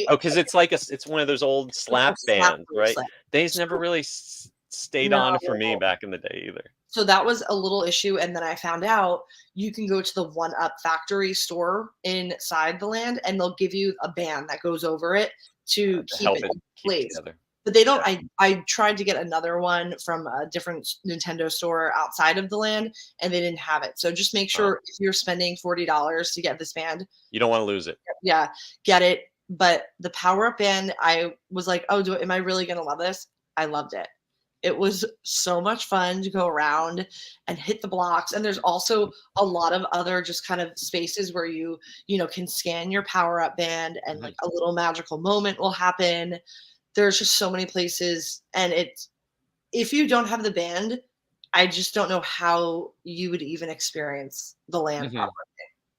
Because it's like it's one of those old slap bands, right? They's never really stayed on for me back in the day either. So that was a little issue, and then I found out you can go to the One Up Factory store inside the land, and they'll give you a band that goes over it to keep it in place. Together. But they don't. I tried to get another one from a different Nintendo store outside of the land, and they didn't have it. So just make sure if you're spending $40 to get this band, you don't want to lose it. Yeah, get it. But the Power Up band, I was like, oh, am I really gonna love this? I loved it. It was so much fun to go around and hit the blocks. And there's also a lot of other just kind of spaces where you can scan your Power Up band, and like a little magical moment will happen. There's just so many places, and if you don't have the band, I just don't know how you would even experience the land.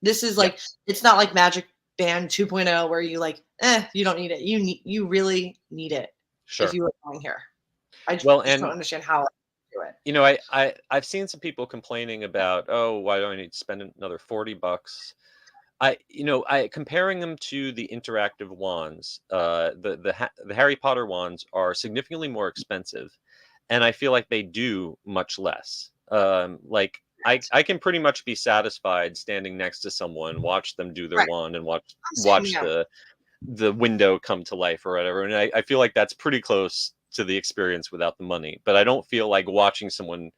This is like, it's not like Magic Band 2.0 where you like, you don't need it. You really need it if you are going here. I just don't understand how. do it. You know, I've seen some people complaining about, oh, why do I need to spend another $40? I comparing them to the interactive wands, the Harry Potter wands are significantly more expensive, and I feel like they do much less. Like I can pretty much be satisfied standing next to someone, watch them do their Right. wand, and watch Same, watch yeah. the window come to life or whatever. And I feel like that's pretty close to the experience without the money. But I don't feel like watching someone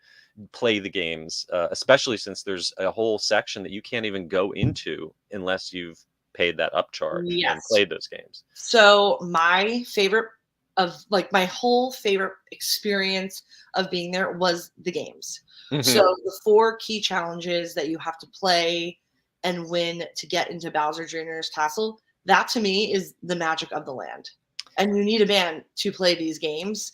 play the games, especially since there's a whole section that you can't even go into unless you've paid that upcharge and Yes. played those games. So my favorite of like my whole favorite experience of being there was the games. Mhm. So the 4 key challenges that you have to play and win to get into Bowser Jr.'s castle, that to me is the magic of the land. And you need a band to play these games.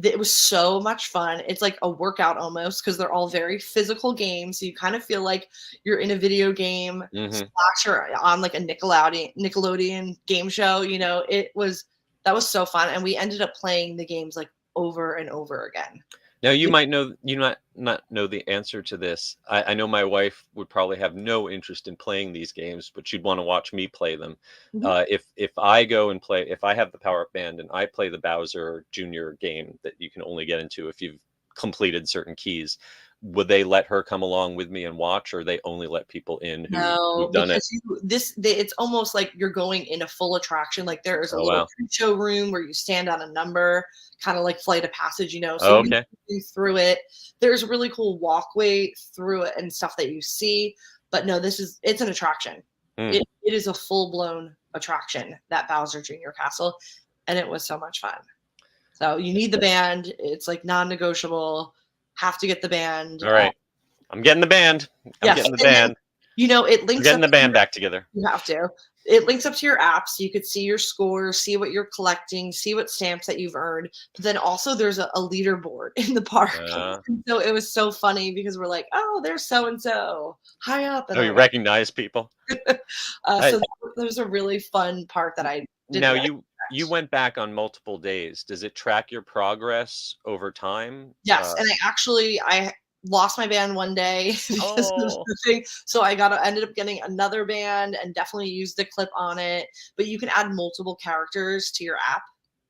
It was so much fun. It's like a workout almost because they're all very physical games. So you kind of feel like you're in a video game Mhm. slash or on like a Nickelodeon game show. You know, that was so fun. And we ended up playing the games like over and over again. Now you might know you not know the answer to this. I know my wife would probably have no interest in playing these games, but she'd want to watch me play them. Mhm. If I go and play, if I have the Power Up Band and I play the Bowser Jr. game that you can only get into if you've completed certain keys, would they let her come along with me and watch, or they only let people in No, who've done it? because it's almost like you're going in a full attraction. Like there is a Oh little wow. show room where you stand on a number, kind of like Flight of Passage, you know. Oh, So we okay. go through it. There's a really cool walkway through it and stuff that you see. But no, it's an attraction. Hmm. It is a full blown attraction, that Bowser Jr. Castle, and it was so much fun. So you need the band. It's like non-negotiable. Have to get the band. All right. I'm getting the band. I'm Yes, getting the and then, band. you know, it We're links getting up the to band your- back together. You have to. It links up to your app so you could see your scores, see what you're collecting, see what stamps that you've earned. But then also there's a leaderboard in the park. And so it was so funny because we're like, oh, there's so and so high up. And Oh, I'm you like, recognize people. so that was a really fun part that I did. Now you went back on multiple days. Does it track your progress over time? Yes, and I lost my band one day because of Oh. the thing. So ended up getting another band and definitely used the clip on it. But you can add multiple characters to your app.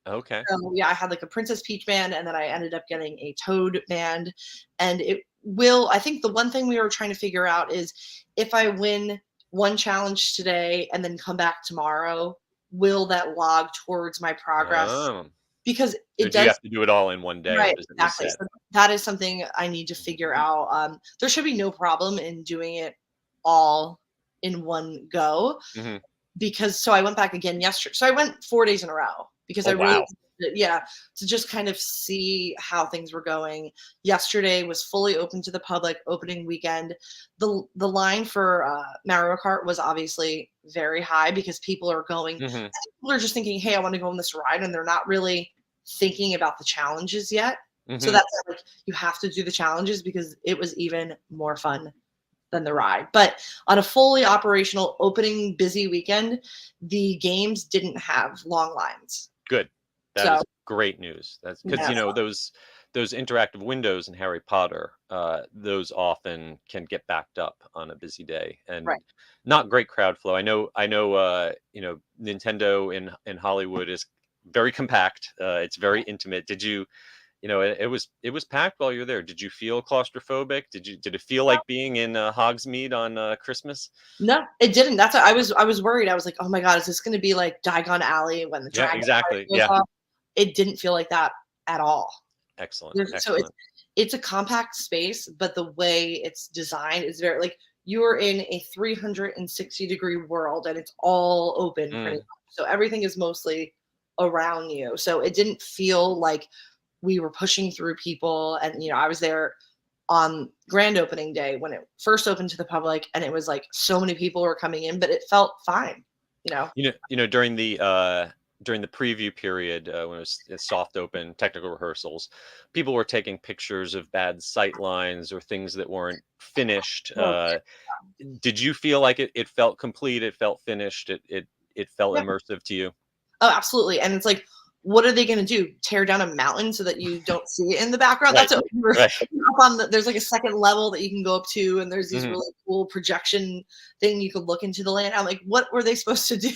Okay. So yeah, I had like a Princess Peach band, and then I ended up getting a Toad band. And I think the one thing we were trying to figure out is if I win one challenge today and then come back tomorrow, will that log towards my progress? Oh. Because So it do you does. have to do it all in one day, or Right, does it exactly. reset? So that is something I need to figure out. There should be no problem in doing it all in one go Mhm. because I went back again yesterday. So I went 4 days in a row because Oh, I really, wow. to just kind of see how things were going. Yesterday was fully open to the public, opening weekend. The line for Mario Kart was obviously very high because people are going. Mhm. People are just thinking, "Hey, I want to go on this ride," and they're not really thinking about the challenges yet. So Mhm. that's like you have to do the challenges because it was even more fun than the ride. But on a fully operational opening busy weekend, the games didn't have long lines. Good. That So is great news. That's because yeah, those interactive windows in Harry Potter, those often can get backed up on a busy day, and right. not great crowd flow. I know, Nintendo in Hollywood is very compact. It's very intimate. Did you, it was packed while you were there. Did you feel claustrophobic? Did it feel like being in Hogsmeade on Christmas? No, it didn't. That's I was worried. I was like, oh my god, is this going to be like Diagon Alley when the Yeah, dragon exactly. goes Yeah. off? It didn't feel like that at all. Excellent. So Excellent. it's a compact space, but the way it's designed is very like you are in a 360-degree world and it's all open pretty Mm. much. So everything is mostly around you. So it didn't feel like we were pushing through people. And I was there on grand opening day when it first opened to the public, and it was like so many people were coming in, but it felt fine. During the preview period, when it was soft open technical rehearsals, people were taking pictures of bad sight lines or things that weren't finished. Oh, Did you feel like it felt complete? It felt finished. It felt yeah. immersive to you? Oh, absolutely. And it's like what are they going to do? Tear down a mountain so that you don't see it in the background? Right, That's what we're right. up on. There's like a second level that you can go up to, and there's these Mhm. really cool projection thing you could look into the land. I'm like, what were they supposed to do?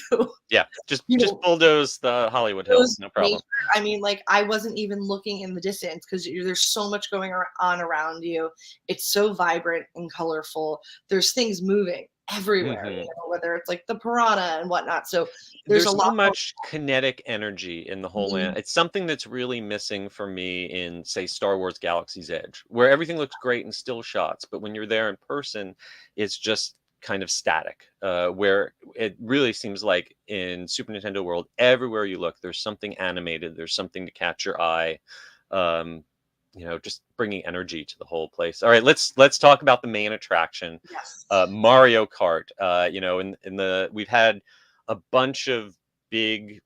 Yeah, just You just know, bulldoze the Hollywood Hills, those no problem. nature- I mean, like I wasn't even looking in the distance because there's so much going on around you. It's so vibrant and colorful. There's things moving everywhere, Mhm. whether it's like the piranha and whatnot. So there's a There's lot so going much kinetic energy in the whole land. Mhm. It's something that's really missing for me in, say, Star Wars Galaxy's Edge, where everything looks great in still shots, but when you're there in person, it's just kind of static. Where it really seems like in Super Nintendo World, everywhere you look, there's something animated, there's something to catch your eye. Um, just bringing energy to the whole place. All right, let's talk about the main attraction, Yes. Mario Kart. We've had a bunch of big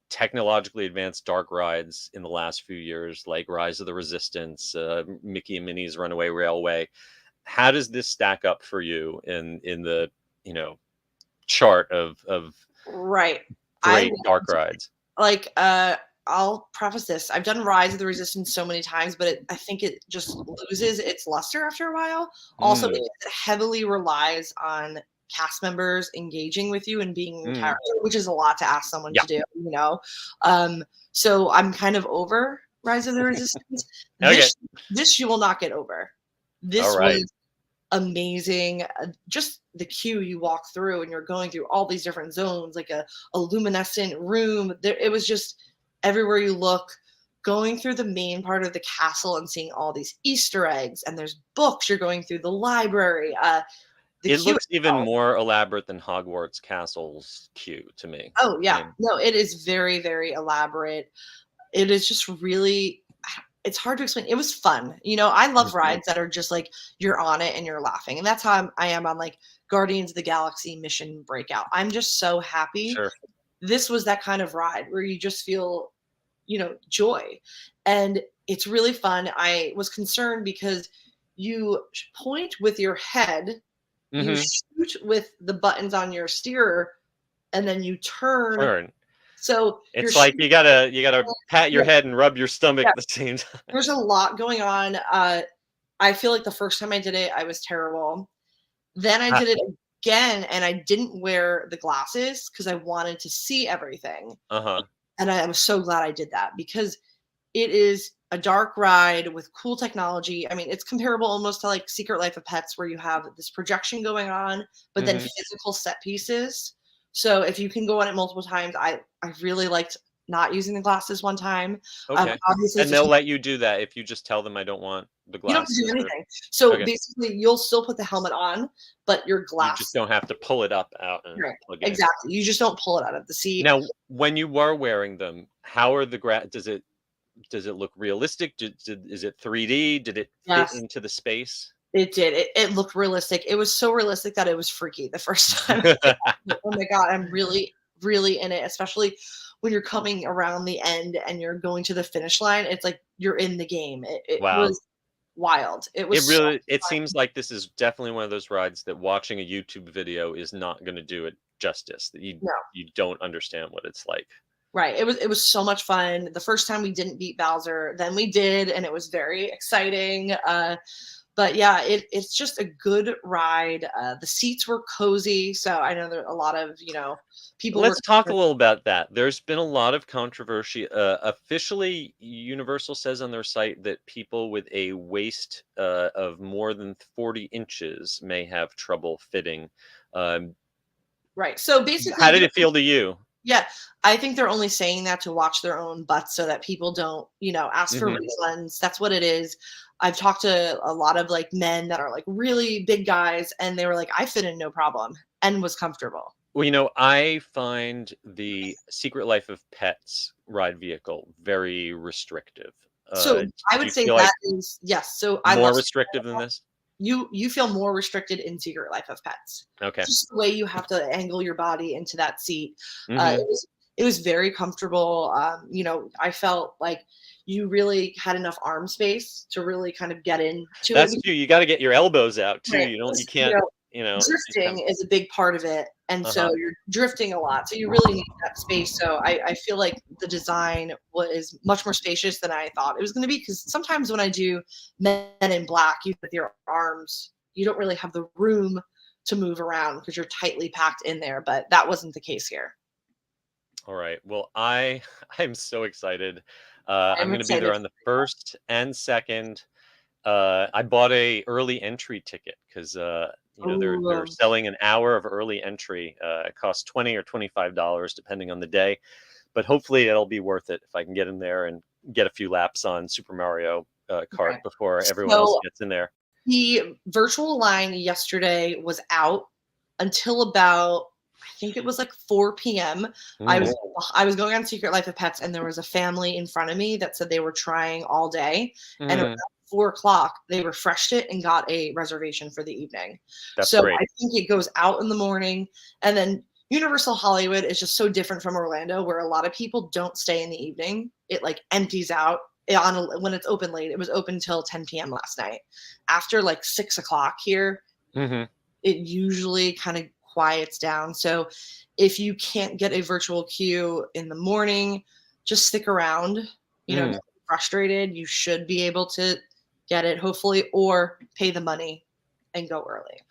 technologically advanced dark rides in the last few years, like Rise of the Resistance, Mickey and Minnie's Runaway Railway. How does this stack up for you in the chart of Right. I great dark rides? like I'll preface this. I've done Rise of the Resistance so many times, but I think it just loses its luster after a while. Also, Mm, because it heavily relies on cast members engaging with you and being in mm. character, which is a lot to ask someone Yeah. to do, So I'm kind of over Rise of the Resistance. Okay. This you will not get over. This All right. was amazing. Just the queue you walk through and you're going through all these different zones, like a luminescent room. It was just everywhere you look, going through the main part of the castle and seeing all these Easter eggs, and there's books. You're going through the library. The It queue looks even itself- more elaborate than Hogwarts Castle's queue to me. Oh yeah, And no, it is very, very elaborate. It is just really. It's hard to explain. It was fun. I love Mhm. rides that are just like you're on it and you're laughing. And that's how I am on like Guardians of the Galaxy Mission Breakout. I'm just so happy. Sure. This was that kind of ride where you just feel, joy. And it's really fun. I was concerned because you point with your head, you Mhm. shoot with the buttons on your steerer, and then you turn. Turn. So you're It's like shooting- you gotta pat your Yeah. head and rub your stomach Yeah. at the same time. There's a lot going on. I feel like the first time I did it, I was terrible. Then I Ah. did it again, and I didn't wear the glasses because I wanted to see everything. Uh-huh. And I was so glad I did that because it is a dark ride with cool technology. I mean, it's comparable almost to like Secret Life of Pets, where you have this projection going on, but then Mhm. physical set pieces. So if you can go on it multiple times, I really liked not using the glasses one time. Okay. Obviously, And they'll let you do that if you just tell them I don't want the you don't have to glasses. do or anything. So Okay. basically, you'll still put the helmet on, but your You glass. just don't have to pull it up out and Right, plug it in. exactly. You just don't pull it out of the seat. Now, when you were wearing them, how are does it look realistic? Is it 3D? Did it fit Yes. into the space? It did. It looked realistic. It was so realistic that it was freaky the first time. Oh my God, I'm really, really in it, especially when you're coming around the end and you're going to the finish line. It's like you're in the game. It Wow. was wild. It was It seems like this is definitely one of those rides that watching a YouTube video is not going to do it justice. That you don't understand what it's like. right. It was so much fun. The first time we didn't beat Bowser, then we did, and it was very exciting. But yeah, it's just a good ride. The seats were cozy, so I know there are a lot of people. Let's talk a little about that. There's been a lot of controversy. Officially, Universal says on their site that people with a waist of more than 40 inches may have trouble fitting. Right. So basically, How did it feel to you? Yeah, I think they're only saying that to watch their own butts so that people don't, ask for Mhm. refunds. That's what it is. I've talked to a lot of like men that are like really big guys, and they were like, I fit in no problem and was comfortable. Well, I find the Secret Life of Pets ride vehicle very restrictive. So I do would you say feel that like is yes. So I more love restrictive than this? you feel more restricted in Secret Life of Pets. Okay. Just the way you have to angle your body into that seat. Mhm. It was very comfortable. I felt like you really had enough arm space to really kind of get into That's it. true. You got to get your elbows out too. Right. You Just, can't. drifting is a big part of it. And so you're drifting a lot. So you really need that space. So I feel like the design was much more spacious than I thought it was going to be. Because sometimes when I do Men in Black, you with your arms, you don't really have the room to move around because you're tightly packed in there. But that wasn't the case here. All right. Well, I'm so excited. I'm going to be there on the 1st and 2nd. I bought a early entry ticket because they're selling an hour of early entry. It costs $20 or $25 depending on the day, but hopefully it'll be worth it if I can get in there and get a few laps on Super Mario Kart before everyone else gets in there. The virtual line yesterday was out until about, I think it was like 4 p.m. I was going on Secret Life of Pets, and there was a family in front of me that said they were trying all day, and about 4 o'clock they refreshed it and got a reservation for the evening. That's so great. I think it goes out in the morning, and then Universal Hollywood is just so different from Orlando, where a lot of people don't stay in the evening. It like empties out when it's open late. It was open till 10 p.m. last night. After like 6 o'clock here, it usually kind of quiets down. So if you can't get a virtual queue in the morning, just stick around. Don't get frustrated. You should be able to get it, hopefully, or pay the money and go early.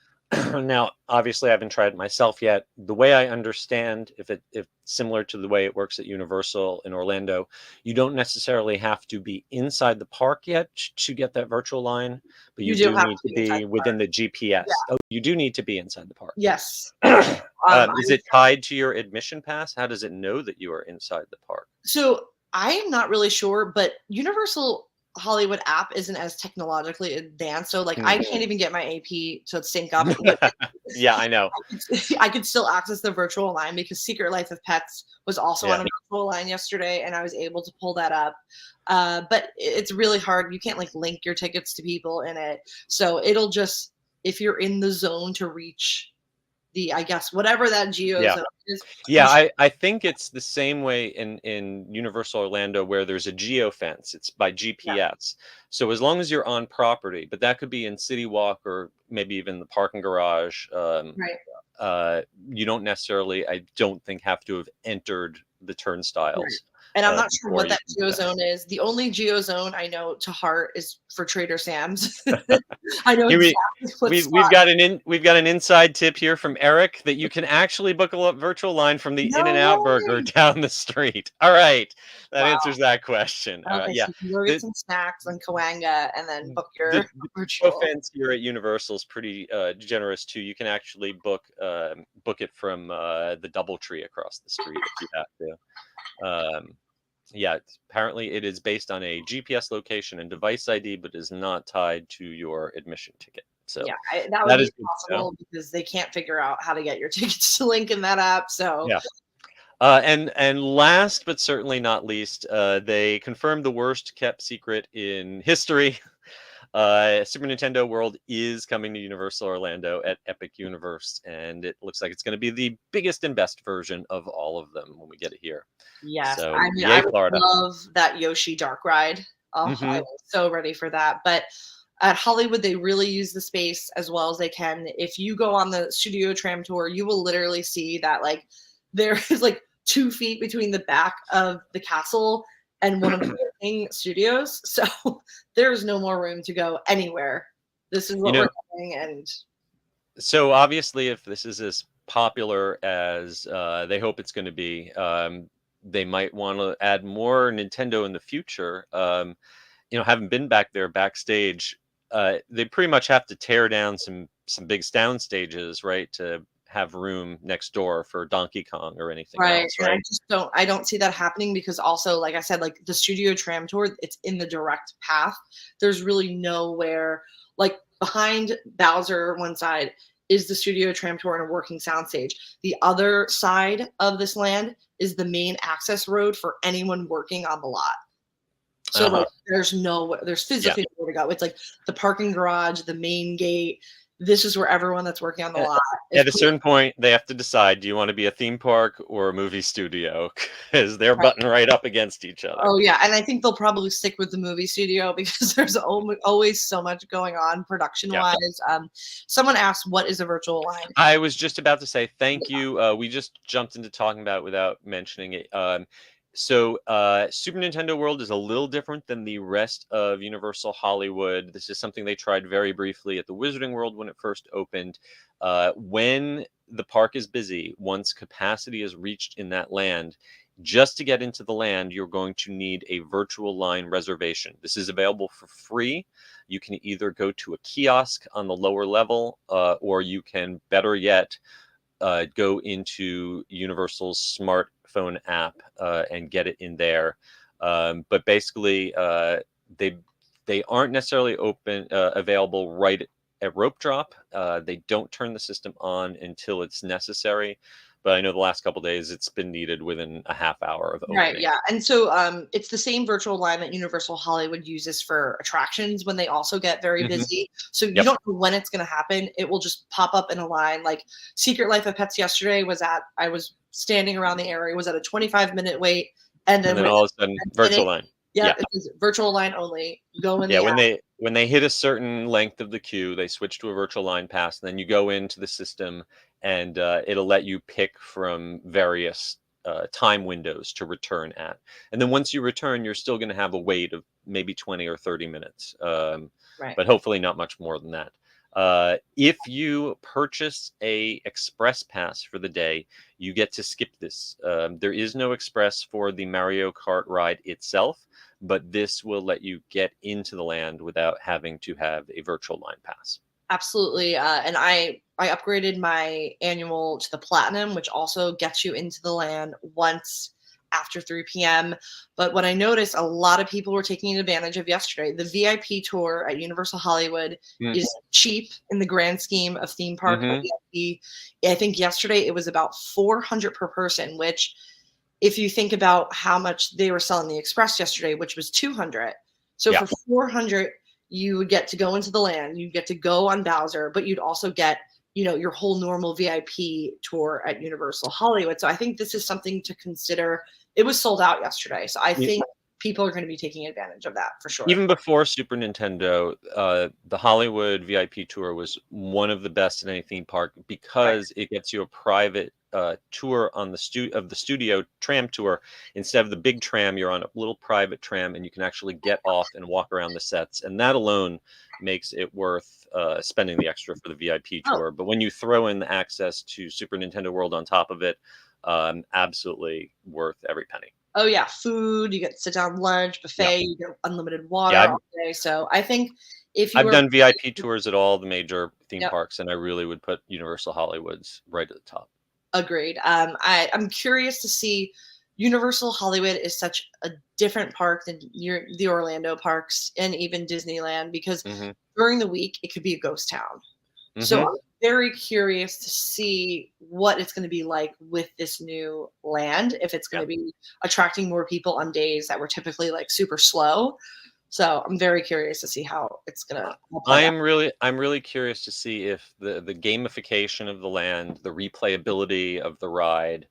Now, obviously, I haven't tried it myself yet. The way I understand, if similar to the way it works at Universal in Orlando, you don't necessarily have to be inside the park yet to get that virtual line, but you do need to be within the GPS. Yeah. Oh, you do need to be inside the park. Yes. Is it tied to your admission pass? How does it know that you are inside the park? So I am not really sure, but Universal Hollywood app isn't as technologically advanced, so like I can't even get my AP to sync up. Yeah, I know. I could still access the virtual line because Secret Life of Pets was also on a virtual line yesterday, and I was able to pull that up. But it's really hard. You can't like link your tickets to people in it, so it'll just, if you're in the zone to reach I guess whatever that geo zone is. Yeah, I think it's the same way in Universal Orlando where there's a geo fence. It's by GPS. Yeah. So as long as you're on property, but that could be in City Walk or maybe even the parking garage. You don't necessarily, I don't think, have to have entered the turnstiles. Right. And I'm not sure what that geo zone is. The only geo zone I know to heart is for Trader Sam's. I know we've got an inside tip here from Eric that you can actually book a virtual line from the In-N-Out Burger down the street. All right, that answers that question. Okay, so you can go get some snacks on Cahuenga and then book your virtual. The fence here at Universal is pretty generous too. You can actually book it from the DoubleTree across the street if you have to. Yeah, apparently it is based on a GPS location and device ID, but is not tied to your admission ticket. So yeah, that would be possible because they can't figure out how to get your tickets to link in that app. So yeah. And last but certainly not least, they confirmed the worst kept secret in history. Super Nintendo World is coming to Universal Orlando at Epic Universe, and it looks like it's going to be the biggest and best version of all of them when we get it here. Yes, so, I mean, I would love that Yoshi Dark Ride. Oh, I'm so ready for that. But at Hollywood, they really use the space as well as they can. If you go on the Studio Tram tour, you will literally see that like there is like 2 feet between the back of the castle and one of the working studios. So there's no more room to go anywhere. This is what we're doing. And so obviously, if this is as popular as they hope it's going to be, they might want to add more Nintendo in the future. Having been back there backstage, they pretty much have to tear down some big sound stages, right, to have room next door for Donkey Kong or anything else, right? I don't see that happening because also, like I said, like the Studio Tram tour, it's in the direct path. There's really nowhere, like behind Bowser one side is the Studio Tram tour and a working soundstage. The other side of this land is the main access road for anyone working on the lot. So like there's physically nowhere to go. It's like the parking garage, the main gate. This is where everyone that's working on the lot At a certain point, they have to decide: do you want to be a theme park or a movie studio? Because they're butting right up against each other. Oh yeah, and I think they'll probably stick with the movie studio because there's always so much going on production-wise. Someone asked, "What is a virtual line?" I was just about to say thank you. We just jumped into talking about it without mentioning it. So Super Nintendo World is a little different than the rest of Universal Hollywood. This is something they tried very briefly at the Wizarding World when it first opened. When the park is busy, once capacity is reached in that land, just to get into the land, you're going to need a virtual line reservation. This is available for free. You can either go to a kiosk on the lower level, or you can, better yet, go into Universal's smartphone app and get it in there. But basically, they aren't necessarily available right at rope drop. They don't turn the system on until it's necessary. But I know the last couple of days it's been needed within a half hour of opening. Right, yeah. And so it's the same virtual line that Universal Hollywood uses for attractions when they also get very busy. So you don't know when it's going to happen. It will just pop up in a line. Like Secret Life of Pets yesterday I was standing around the area, was at a 25-minute wait. And then all of a sudden, virtual line. Yeah, it says virtual line only. Go in. Yeah, when they hit a certain length of the queue, they switch to a virtual line pass. And then you go into the system, and it'll let you pick from various time windows to return at. And then once you return, you're still going to have a wait of maybe 20 or 30 minutes, but hopefully not much more than that. If you purchase a express pass for the day, you get to skip this. There is no express for the Mario Kart ride itself, but this will let you get into the land without having to have a virtual line pass. Absolutely. And I upgraded my annual to the platinum, which also gets you into the land once after 3 p.m. But what I noticed a lot of people were taking advantage of yesterday, the VIP tour at Universal Hollywood is cheap in the grand scheme of theme park. VIP. I think yesterday it was about $400 per person, which if you think about how much they were selling the Express yesterday, which was $200. So for $400, you would get to go into the land, you get to go on Bowser, but you'd also get, your whole normal VIP tour at Universal Hollywood. So I think this is something to consider. It was sold out yesterday. So I think people are going to be taking advantage of that for sure. Even before Super Nintendo, the Hollywood VIP tour was one of the best in any theme park because it gets you a private tour on the studio tram tour. Instead of the big tram, you're on a little private tram, and you can actually get off and walk around the sets. And that alone makes it worth spending the extra for the VIP tour. But when you throw in the access to Super Nintendo World on top of it, absolutely worth every penny. Oh yeah, food, you get sit down lunch, buffet, you get unlimited water all day. So I think I've done VIP tours at all the major theme parks, and I really would put Universal Hollywood's right at the top. Agreed. I'm curious to see. Universal Hollywood is such a different park than the Orlando parks and even Disneyland because during the week it could be a ghost town. So I'm very curious to see what it's going to be like with this new land, if it's going to be attracting more people on days that were typically like super slow. So I'm very curious to see how it's going to play out. I'm really curious to see if the gamification of the land, the replayability of the ride,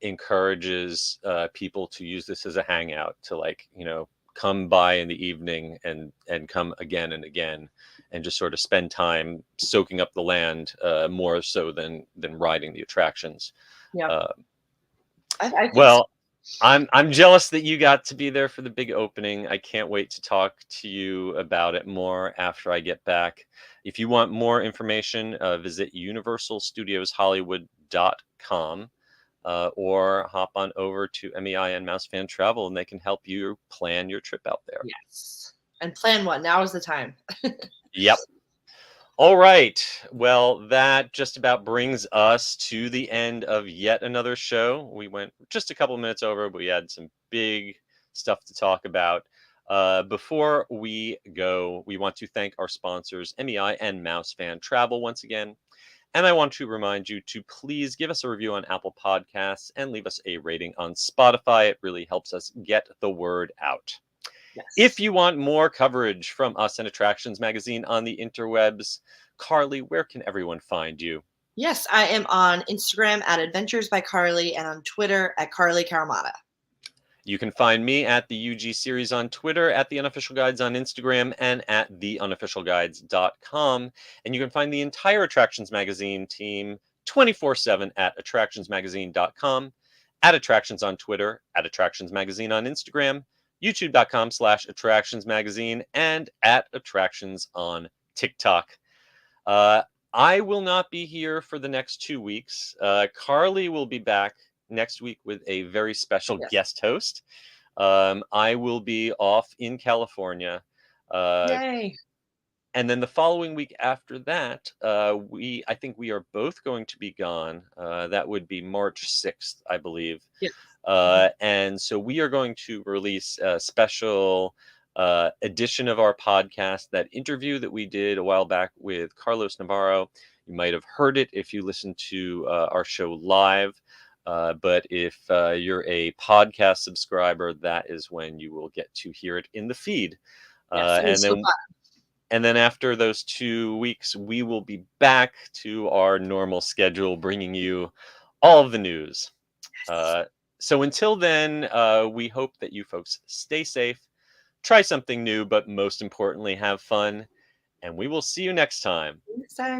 encourages people to use this as a hangout, to come by in the evening and come again and again, and just sort of spend time soaking up the land more so than riding the attractions. I'm jealous that you got to be there for the big opening. I can't wait to talk to you about it more after I get back. If you want more information, visit universalstudioshollywood.com. Or hop on over to MEI and Mouse Fan Travel, and they can help you plan your trip out there. Yes. And plan one. Now is the time. Yep. All right. Well, that just about brings us to the end of yet another show. We went just a couple of minutes over, but we had some big stuff to talk about. Before we go, we want to thank our sponsors, MEI and Mouse Fan Travel, once again. And I want to remind you to please give us a review on Apple Podcasts and leave us a rating on Spotify. It really helps us get the word out. Yes. If you want more coverage from us and Attractions Magazine on the interwebs, Carly, where can everyone find you? Yes, I am on Instagram at Adventures by Carly and on Twitter at Carly Caramata. You can find me at the UG series on Twitter, at the Unofficial Guides on Instagram, and at theunofficialguides.com. And you can find the entire Attractions Magazine team 24/7 at attractionsmagazine.com, at Attractions on Twitter, at Attractions Magazine on Instagram, youtube.com/attractionsmagazine, and at Attractions on TikTok. I will not be here for the next 2 weeks. Carly will be back next week with a very special Yes. guest host. I will be off in California. Yay. And then the following week after that, I think we are both going to be gone. That would be March 6th, I believe. Yes. And so we are going to release a special edition of our podcast, that interview that we did a while back with Carlos Navarro. You might have heard it if you listened to our show live. But if you're a podcast subscriber, that is when you will get to hear it in the feed. Yes, And then after those 2 weeks, we will be back to our normal schedule, bringing you all of the news. So until then, we hope that you folks stay safe, try something new, but most importantly, have fun. And we will see you next time. Next time.